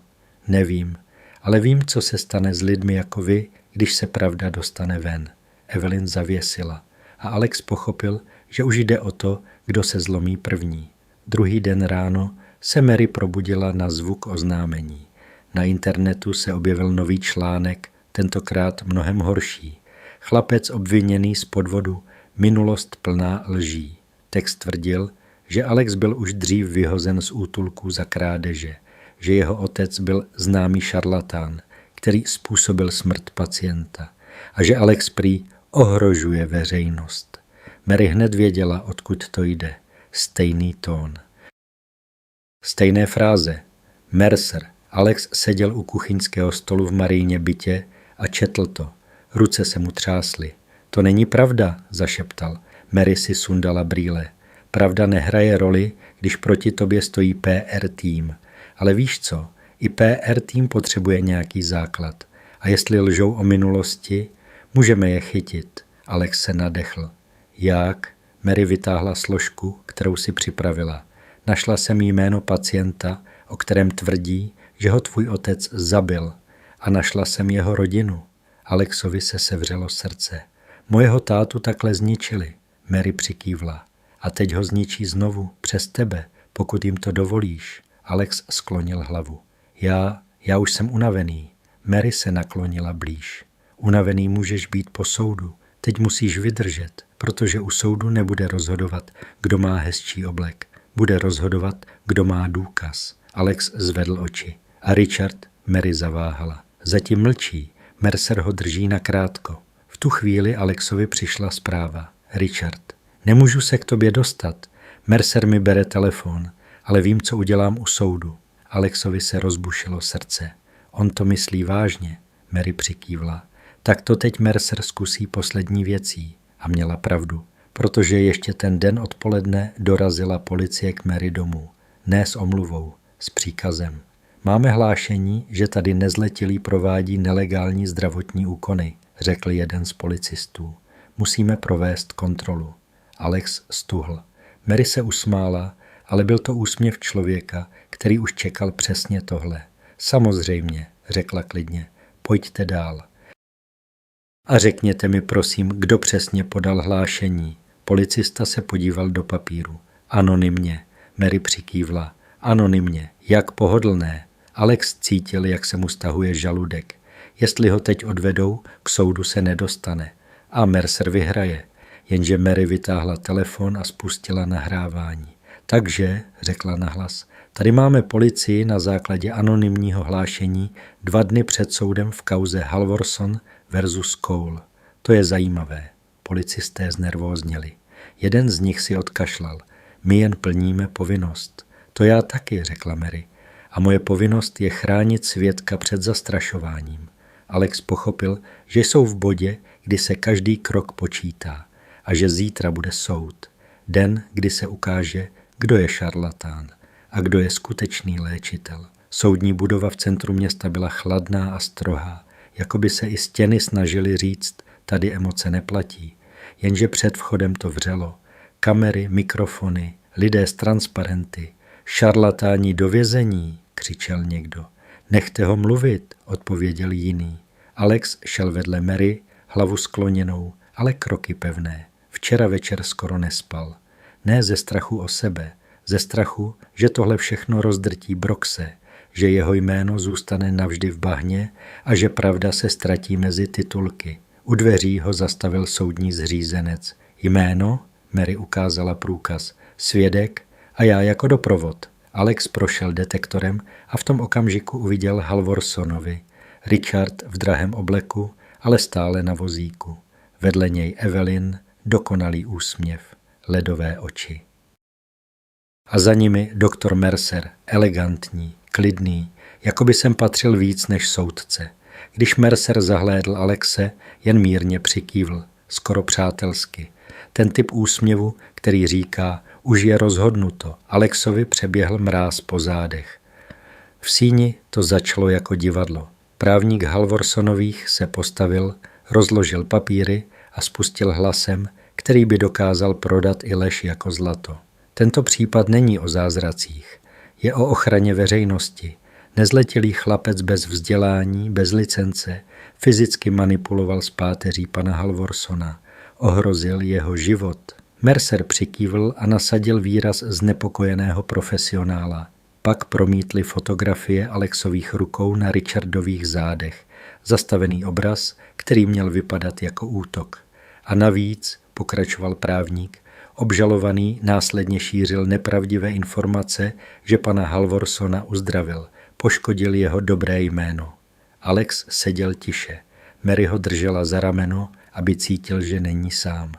Speaker 1: Nevím, ale vím, co se stane s lidmi jako vy, když se pravda dostane ven. Evelyn zavěsila a Alex pochopil, že už jde o to, kdo se zlomí první. Druhý den ráno se Mary probudila na zvuk oznámení. Na internetu se objevil nový článek, tentokrát mnohem horší. Chlapec obviněný z podvodu, minulost plná lží. Text tvrdil, že Alex byl už dřív vyhozen z útulku za krádeže, že jeho otec byl známý šarlatán, který způsobil smrt pacienta a že Alex prý ohrožuje veřejnost. Mary hned věděla, odkud to jde. Stejný tón. Stejné fráze. Mercer. Alex seděl u kuchyňského stolu v Marijně bytě a četl to. Ruce se mu třásly. To není pravda, zašeptal. Mary si sundala brýle. Pravda nehraje roli, když proti tobě stojí PR tým. Ale víš co? I PR tým potřebuje nějaký základ. A jestli lžou o minulosti, můžeme je chytit. Alex se nadechl. Jak? Mary vytáhla složku, kterou si připravila. Našla jsem jméno pacienta, o kterém tvrdí, že ho tvůj otec zabil. A našla jsem jeho rodinu. Alexovi se sevřelo srdce. Mojeho tátu takhle zničili. Mary přikývla. A teď ho zničí znovu, přes tebe, pokud jim to dovolíš. Alex sklonil hlavu. Já už jsem unavený. Mary se naklonila blíž. Unavený můžeš být po soudu. Teď musíš vydržet, protože u soudu nebude rozhodovat, kdo má hezčí oblek. Bude rozhodovat, kdo má důkaz. Alex zvedl oči. A Richard? Mary zaváhala. Zatím mlčí. Mercer ho drží nakrátko. V tu chvíli Alexovi přišla zpráva. Richard. Nemůžu se k tobě dostat. Mercer mi bere telefon, ale vím, co udělám u soudu. Alexovi se rozbušilo srdce. On to myslí vážně. Mary přikývla. Tak to teď Mercer zkusí poslední věcí. A měla pravdu, protože ještě ten den odpoledne dorazila policie k Mary domů. Ne s omluvou, s příkazem. Máme hlášení, že tady nezletilí provádí nelegální zdravotní úkony, řekl jeden z policistů. Musíme provést kontrolu. Alex stuhl. Mary se usmála, ale byl to úsměv člověka, který už čekal přesně tohle. Samozřejmě, řekla klidně, pojďte dál. A řekněte mi prosím, kdo přesně podal hlášení. Policista se podíval do papíru. Anonymně. Mary přikývla. Anonymně. Jak pohodlné. Alex cítil, jak se mu stahuje žaludek. Jestli ho teď odvedou, k soudu se nedostane. A Mercer vyhraje. Jenže Mary vytáhla telefon a spustila nahrávání. Takže, řekla nahlas, tady máme policii na základě anonymního hlášení 2 dny před soudem v kauze Halvorson versus Cole. To je zajímavé. Policisté znervózněli. Jeden z nich si odkašlal. My jen plníme povinnost. To já taky, řekla Mary. A moje povinnost je chránit svědka před zastrašováním. Alex pochopil, že jsou v bodě, kdy se každý krok počítá a že zítra bude soud. Den, kdy se ukáže, kdo je šarlatán a kdo je skutečný léčitel. Soudní budova v centru města byla chladná a strohá, jako by se i stěny snažily říct, tady emoce neplatí. Jenže před vchodem to vřelo. Kamery, mikrofony, lidé s transparenty. Šarlatáni do vězení, křičel někdo. Nechte ho mluvit, odpověděl jiný. Alex šel vedle Mary, hlavu skloněnou, ale kroky pevné. Včera večer skoro nespal. Ne ze strachu o sebe, ze strachu, že tohle všechno rozdrtí Broxe, že jeho jméno zůstane navždy v bahně a že pravda se ztratí mezi titulky. U dveří ho zastavil soudní zřízenec. Jméno? Mary ukázala průkaz. Svědek a já jako doprovod. Alex prošel detektorem a v tom okamžiku uviděl Halvorsonovi. Richard v drahém obleku, ale stále na vozíku. Vedle něj Evelyn, dokonalý úsměv, ledové oči. A za nimi doktor Mercer, elegantní, klidný, jako by sem patřil víc než soudce. Když Mercer zahlédl Alexe, jen mírně přikývl, skoro přátelsky. Ten typ úsměvu, který říká, už je rozhodnuto. Alexovi přeběhl mráz po zádech. V síni to začalo jako divadlo. Právník Halvorsonových se postavil, rozložil papíry a spustil hlasem, který by dokázal prodat i lež jako zlato. Tento případ není o zázracích. Je o ochraně veřejnosti. Nezletilý chlapec bez vzdělání, bez licence, fyzicky manipuloval s páteří pana Halvorsona. Ohrozil jeho život. Mercer přikývl a nasadil výraz znepokojeného profesionála. Pak promítli fotografie Alexových rukou na Richardových zádech. Zastavený obraz, který měl vypadat jako útok. A navíc, pokračoval právník, obžalovaný následně šířil nepravdivé informace, že pana Halvorsona uzdravil, poškodil jeho dobré jméno. Alex seděl tiše. Mary ho držela za rameno, aby cítil, že není sám.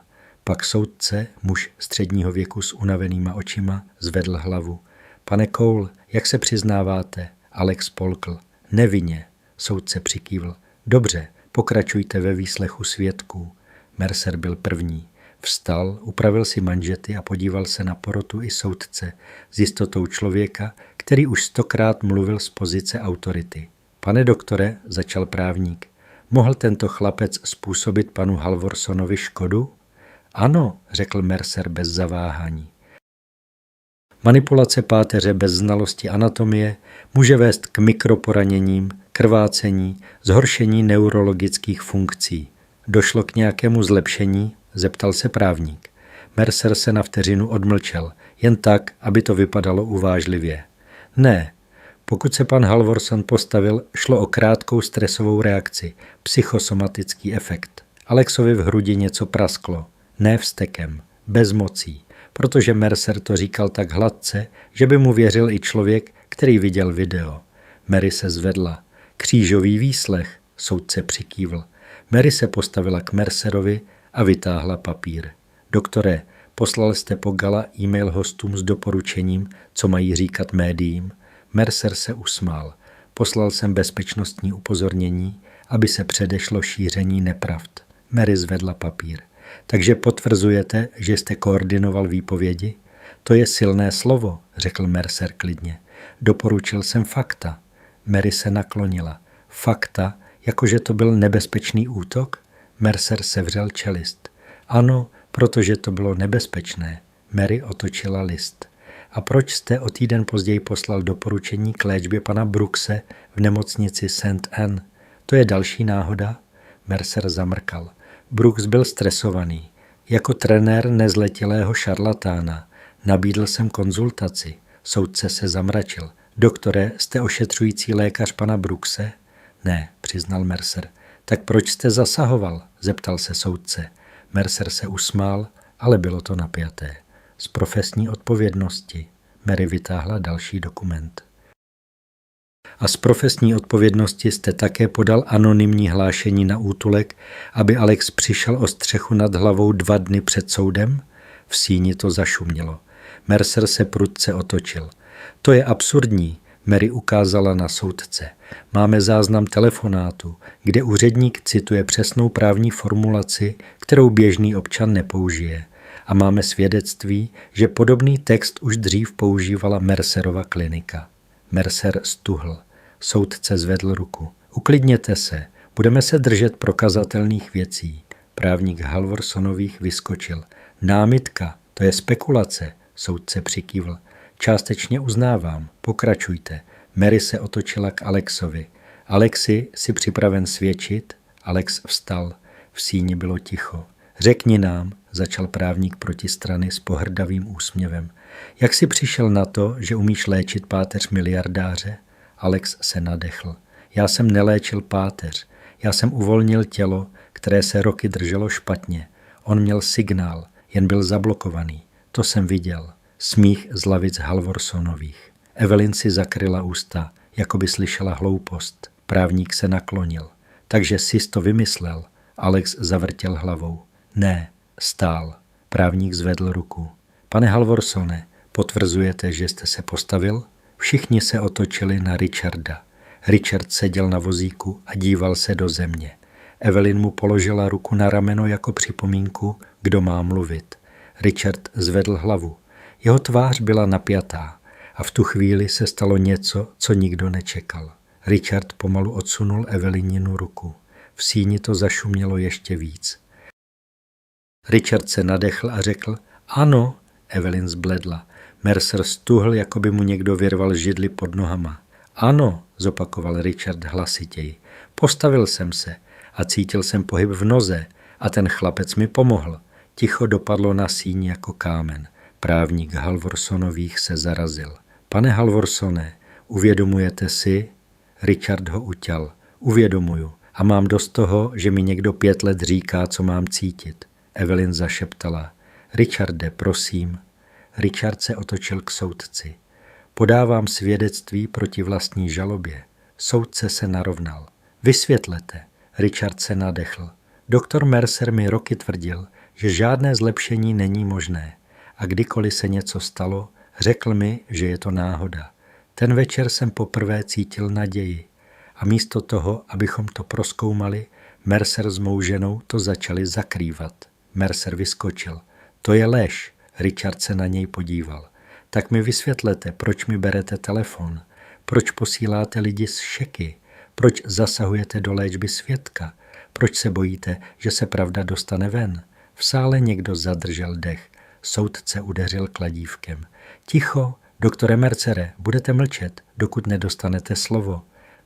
Speaker 1: Pak soudce, muž středního věku s unavenýma očima, zvedl hlavu. Pane Cole, jak se přiznáváte? Alex polkl. Nevinně. Soudce přikývl. Dobře, pokračujte ve výslechu svědků. Mercer byl první. Vstal, upravil si manžety a podíval se na porotu i soudce s jistotou člověka, který už 100krát mluvil z pozice autority. Pane doktore, začal právník, mohl tento chlapec způsobit panu Halvorsonovi škodu? Ano, řekl Mercer bez zaváhání. Manipulace páteře bez znalosti anatomie může vést k mikroporaněním, krvácení, zhoršení neurologických funkcí. Došlo k nějakému zlepšení? Zeptal se právník. Mercer se na vteřinu odmlčel, jen tak, aby to vypadalo uvážlivě. Ne, pokud se pan Halvorson postavil, šlo o krátkou stresovou reakci, psychosomatický efekt. Alexovi v hrudi něco prasklo, ne vztekem, bez mocí, protože Mercer to říkal tak hladce, že by mu věřil i člověk, který viděl video. Mary se zvedla. Křížový výslech, soudce přikývl. Mary se postavila k Mercerovi a vytáhla papír. Doktore, poslal jste po gala e-mail hostům s doporučením, co mají říkat médiím? Mercer se usmál. Poslal jsem bezpečnostní upozornění, aby se předešlo šíření nepravd. Mary zvedla papír. Takže potvrzujete, že jste koordinoval výpovědi? To je silné slovo, řekl Mercer klidně. Doporučil jsem fakta. Mary se naklonila. Fakta, jakože to byl nebezpečný útok? Mercer sevřel čelist. Ano, protože to bylo nebezpečné. Mary otočila list. A proč jste o týden později poslal doporučení k léčbě pana Brookse v nemocnici St. Anne? To je další náhoda? Mercer zamrkal. Brooks byl stresovaný. Jako trenér nezletilého šarlatána. Nabídl jsem konzultaci. Soudce se zamračil. Doktore, jste ošetřující lékař pana Brookse? Ne, přiznal Mercer. Tak proč jste zasahoval? Zeptal se soudce. Mercer se usmál, ale bylo to napjaté. Z profesní odpovědnosti. Mary vytáhla další dokument. A z profesní odpovědnosti jste také podal anonymní hlášení na útulek, aby Alex přišel o střechu nad hlavou 2 dny před soudem? V síni to zašumělo. Mercer se prudce otočil. To je absurdní, Mary ukázala na soudce. Máme záznam telefonátu, kde úředník cituje přesnou právní formulaci, kterou běžný občan nepoužije. A máme svědectví, že podobný text už dřív používala Mercerova klinika. Mercer stuhl. Soudce zvedl ruku. Uklidněte se, budeme se držet prokazatelných věcí. Právník Halvorsonových vyskočil. Námitka, to je spekulace, soudce přikývl. Částečně uznávám, pokračujte. Mary se otočila k Alexovi. Alexi, jsi připraven svědčit? Alex vstal. V síni bylo ticho. Řekni nám, začal právník protistrany s pohrdavým úsměvem. Jak jsi přišel na to, že umíš léčit páteř miliardáře? Alex se nadechl. Já jsem neléčil páteř. Já jsem uvolnil tělo, které se roky drželo špatně. On měl signál, jen byl zablokovaný. To jsem viděl. Smích z lavic Halvorsonových. Evelyn si zakryla ústa, jako by slyšela hloupost. Právník se naklonil. Takže jsi to vymyslel. Alex zavrtěl hlavou. Ne, stál. Právník zvedl ruku. Pane Halvorsone, potvrzujete, že jste se postavil? Všichni se otočili na Richarda. Richard seděl na vozíku a díval se do země. Evelyn mu položila ruku na rameno jako připomínku, kdo má mluvit. Richard zvedl hlavu. Jeho tvář byla napjatá a v tu chvíli se stalo něco, co nikdo nečekal. Richard pomalu odsunul Evelyninu ruku. V síni to zašumělo ještě víc. Richard se nadechl a řekl: Ano. Evelyn zbledla. Mercer stuhl, jako by mu někdo vyrval židli pod nohama. Ano, zopakoval Richard hlasitěji. Postavil jsem se a cítil jsem pohyb v noze a ten chlapec mi pomohl. Ticho dopadlo na síň jako kámen. Právník Halvorsonových se zarazil. Pane Halvorsone, uvědomujete si? Richard ho uťal. Uvědomuju. A mám dost toho, že mi někdo 5 let říká, co mám cítit. Evelyn zašeptala. Richarde, prosím. Richard se otočil k soudci. Podávám svědectví proti vlastní žalobě. Soudce se narovnal. Vysvětlete. Richard se nadechl. Doktor Mercer mi roky tvrdil, že žádné zlepšení není možné. A kdykoliv se něco stalo, řekl mi, že je to náhoda. Ten večer jsem poprvé cítil naději. A místo toho, abychom to prozkoumali, Mercer s mou ženou to začali zakrývat. Mercer vyskočil. To je lež. Richard se na něj podíval. Tak mi vysvětlete, proč mi berete telefon, proč posíláte lidi z šeky, proč zasahujete do léčby svědka, proč se bojíte, že se pravda dostane ven. V sále někdo zadržel dech. Soudce udeřil kladívkem. Ticho, doktore Mercere, budete mlčet, dokud nedostanete slovo.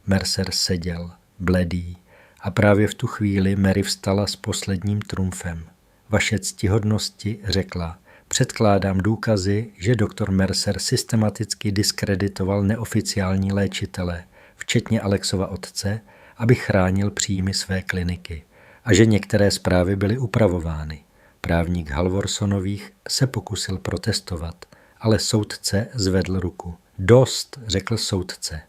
Speaker 1: Mercer seděl, bledý, a právě v tu chvíli Mary vstala s posledním trumfem. Vaše ctihodnosti, řekla, předkládám důkazy, že doktor Mercer systematicky diskreditoval neoficiální léčitele, včetně Alexova otce, aby chránil příjmy své kliniky, a že některé zprávy byly upravovány. Právník Halvorsonových se pokusil protestovat, ale soudce zvedl ruku. Dost, řekl soudce.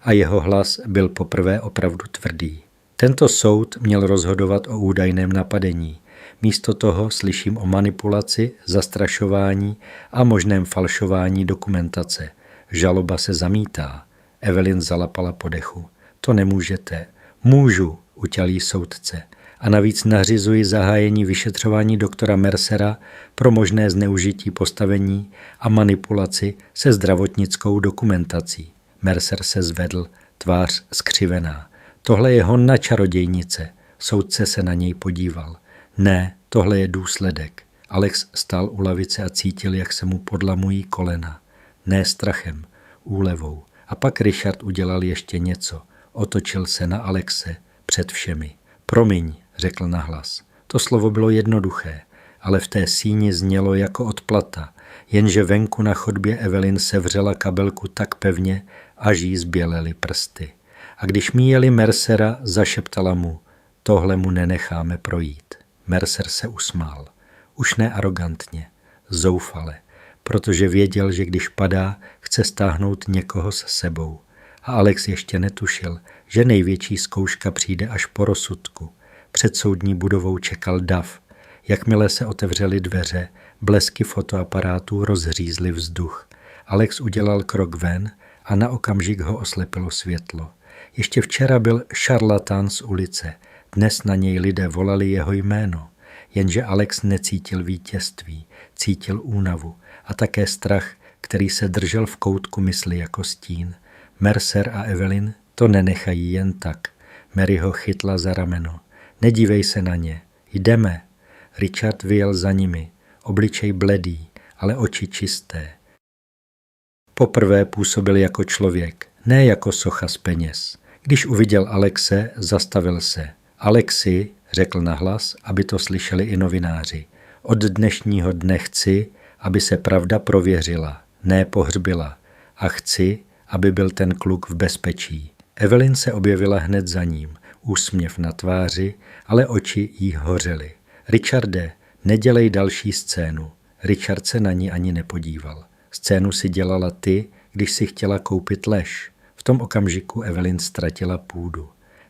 Speaker 1: A jeho hlas byl poprvé opravdu tvrdý. Tento soud měl rozhodovat o údajném napadení. Místo toho slyším o manipulaci, zastrašování a možném falšování dokumentace. Žaloba se zamítá. Evelyn zalapala po dechu. To nemůžete. Můžu, uťalí soudce. A navíc nařizuji zahájení vyšetřování doktora Mercera pro možné zneužití postavení a manipulaci se zdravotnickou dokumentací. Mercer se zvedl, tvář skřivená. Tohle je hon na čarodějnice. Soudce se na něj podíval. Ne, tohle je důsledek. Alex stál u lavice a cítil, jak se mu podlamují kolena. Ne strachem, úlevou. A pak Richard udělal ještě něco. Otočil se na Alexe před všemi. Promiň, řekl nahlas. To slovo bylo jednoduché, ale v té síni znělo jako odplata, jenže venku na chodbě Evelyn sevřela kabelku tak pevně, až jí zbělely prsty. A když míjeli Mercera, zašeptala mu, tohle mu nenecháme projít. Mercer se usmál. Už ne arogantně, zoufale, protože věděl, že když padá, chce stáhnout někoho s sebou. A Alex ještě netušil, že největší zkouška přijde až po rozsudku. Před soudní budovou čekal dav. Jakmile se otevřely dveře, blesky fotoaparátů rozřízly vzduch. Alex udělal krok ven a na okamžik ho oslepilo světlo. Ještě včera byl šarlatán z ulice, dnes na něj lidé volali jeho jméno, jenže Alex necítil vítězství, cítil únavu a také strach, který se držel v koutku mysli jako stín. Mercer a Evelyn to nenechají jen tak. Mary ho chytla za rameno. Nedívej se na ně. Jdeme. Richard vyjel za nimi. Obličej bledý, ale oči čisté. Poprvé působil jako člověk, ne jako socha z peněz. Když uviděl Alexe, zastavil se. Alexi, řekl nahlas, aby to slyšeli i novináři. Od dnešního dne chci, aby se pravda prověřila, ne pohřbila. A chci, aby byl ten kluk v bezpečí. Evelyn se objevila hned za ním, úsměv na tváři, ale oči jí hořely. Richarde, nedělej další scénu. Richard se na ní ani nepodíval. Scénu si dělala ty, když si chtěla koupit lež. V tom okamžiku Evelyn ztratila půdu.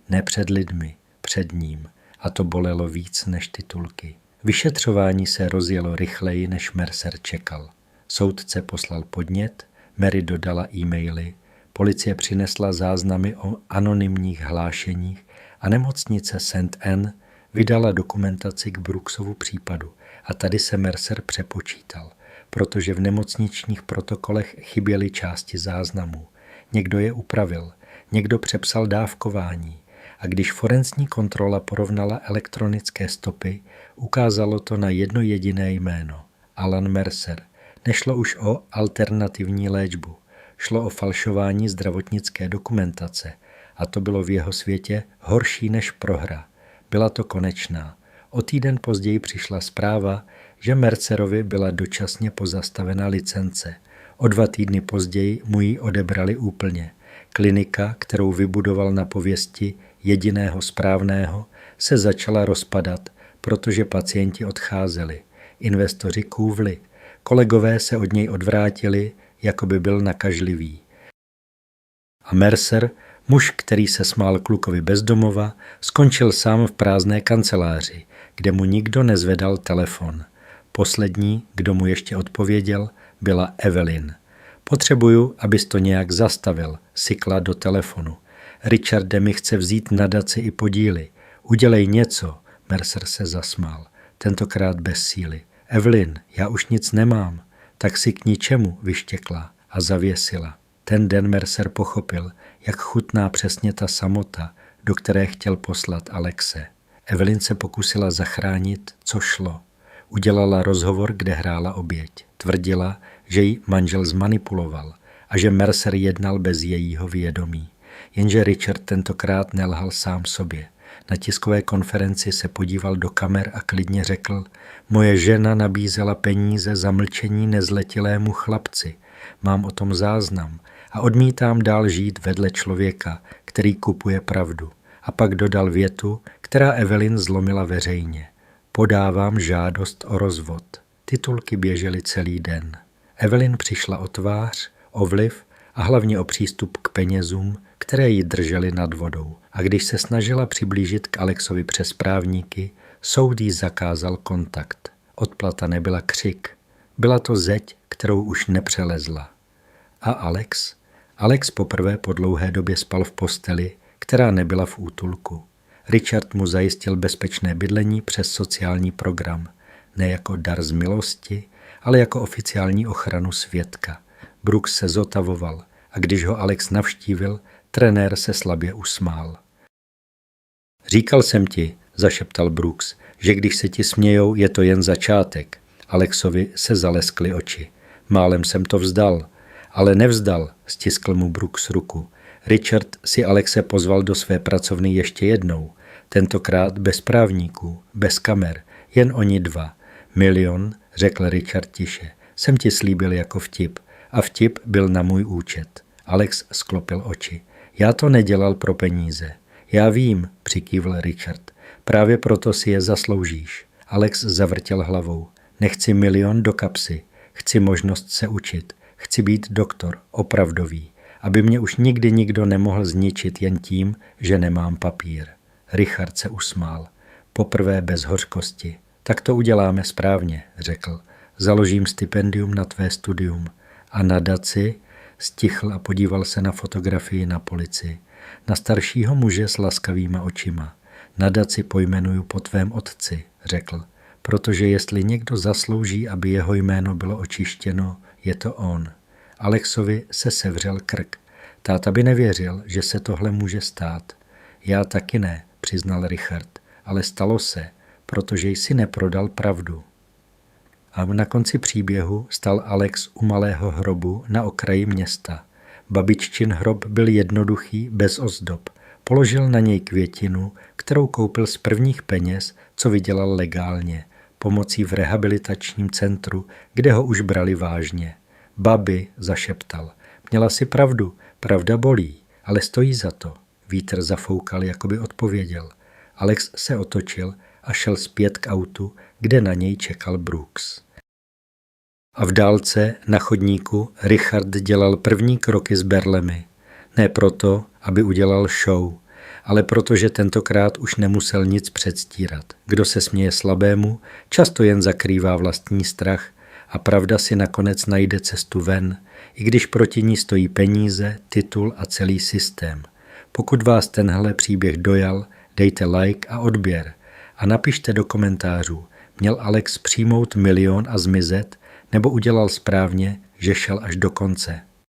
Speaker 1: Ne před lidmi, před ním. A to bolelo víc než titulky. Vyšetřování se rozjelo rychleji, než Mercer čekal. Soudce poslal podnět, Mary dodala e-maily, policie přinesla záznamy o anonymních hlášeních a nemocnice St. Anne vydala dokumentaci k Brooksovu případu. A tady se Mercer přepočítal, protože v nemocničních protokolech chyběly části záznamů. Někdo je upravil, někdo přepsal dávkování a když forenzní kontrola porovnala elektronické stopy, ukázalo to na jedno jediné jméno – Alan Mercer. Nešlo už o alternativní léčbu, šlo o falšování zdravotnické dokumentace a to bylo v jeho světě horší než prohra. Byla to konečná. O týden později přišla zpráva, že Mercerovi byla dočasně pozastavena licence. O 2 týdny později mu ji odebrali úplně. Klinika, kterou vybudoval na pověsti jediného správného, se začala rozpadat, protože pacienti odcházeli. Investoři kůvli. Kolegové se od něj odvrátili, jako by byl nakažlivý. A Mercer, muž, který se smál klukovi bezdomova, skončil sám v prázdné kanceláři, kde mu nikdo nezvedal telefon. Poslední, kdo mu ještě odpověděl, byla Evelyn. Potřebuju, abys to nějak zastavil, sykla do telefonu. Richarde mi chce vzít nadaci i podíly. Udělej něco, Mercer se zasmál, tentokrát bez síly. Evelyn, já už nic nemám. Tak si k ničemu, vyštěkla a zavěsila. Ten den Mercer pochopil, jak chutná přesně ta samota, do které chtěl poslat Alexe. Evelyn se pokusila zachránit, co šlo. Udělala rozhovor, kde hrála oběť. Tvrdila, že ji manžel zmanipuloval a že Mercer jednal bez jejího vědomí. Jenže Richard tentokrát nelhal sám sobě. Na tiskové konferenci se podíval do kamer a klidně řekl: moje žena nabízela peníze za mlčení nezletilému chlapci. Mám o tom záznam a odmítám dál žít vedle člověka, který kupuje pravdu. A pak dodal větu, která Evelyn zlomila veřejně. Podávám žádost o rozvod. Titulky běžely celý den. Evelyn přišla o tvář, o vliv a hlavně o přístup k penězům, které ji držely nad vodou. A když se snažila přiblížit k Alexovi přes právníky, soud jí zakázal kontakt. Odplata nebyla křik. Byla to zeď, kterou už nepřelezla. A Alex? Alex poprvé po dlouhé době spal v posteli, která nebyla v útulku. Richard mu zajistil bezpečné bydlení přes sociální program. Ne jako dar z milosti, ale jako oficiální ochranu svědka. Brooks se zotavoval a když ho Alex navštívil, trenér se slabě usmál. Říkal jsem ti, zašeptal Brooks, že když se ti smějou, je to jen začátek. Alexovi se zaleskly oči. Málem jsem to vzdal. Ale nevzdal, stiskl mu Brooks ruku. Richard si Alexe pozval do své pracovny ještě jednou. Tentokrát bez právníků, bez kamer, jen oni 2. 1 000 000, řekl Richard tiše. Jsem ti slíbil jako vtip. A vtip byl na můj účet. Alex sklopil oči. Já to nedělal pro peníze. Já vím, přikývl Richard. Právě proto si je zasloužíš. Alex zavrtěl hlavou. Nechci 1 000 000 do kapsy. Chci možnost se učit. Chci být doktor, opravdový. Aby mě už nikdy nikdo nemohl zničit jen tím, že nemám papír. Richard se usmál. Poprvé bez hořkosti. Tak to uděláme správně, řekl. Založím stipendium na tvé studium. A nadaci? Stichl a podíval se na fotografii na polici. Na staršího muže s laskavýma očima. Nadaci pojmenuju po tvém otci, řekl. Protože jestli někdo zaslouží, aby jeho jméno bylo očištěno, je to on. Alexovi se sevřel krk. Táta by nevěřil, že se tohle může stát. Já taky ne, přiznal Richard, ale stalo se, protože jsi neprodal pravdu. A na konci příběhu stál Alex u malého hrobu na okraji města. Babiččin hrob byl jednoduchý, bez ozdob. Položil na něj květinu, kterou koupil z prvních peněz, co vydělal legálně, pomocí v rehabilitačním centru, kde ho už brali vážně. Babi, zašeptal, měla si pravdu, pravda bolí, ale stojí za to. Vítr zafoukal, jako by odpověděl. Alex se otočil a šel zpět k autu, kde na něj čekal Brooks. A v dálce, na chodníku, Richard dělal první kroky s berlemi. Ne proto, aby udělal show, ale protože tentokrát už nemusel nic předstírat. Kdo se směje slabému, často jen zakrývá vlastní strach a pravda si nakonec najde cestu ven, i když proti ní stojí peníze, titul a celý systém. Pokud vás tenhle příběh dojal, dejte like a odběr a napište do komentářů, měl Alex přijmout 1 000 000 a zmizet, nebo udělal správně, že šel až do konce.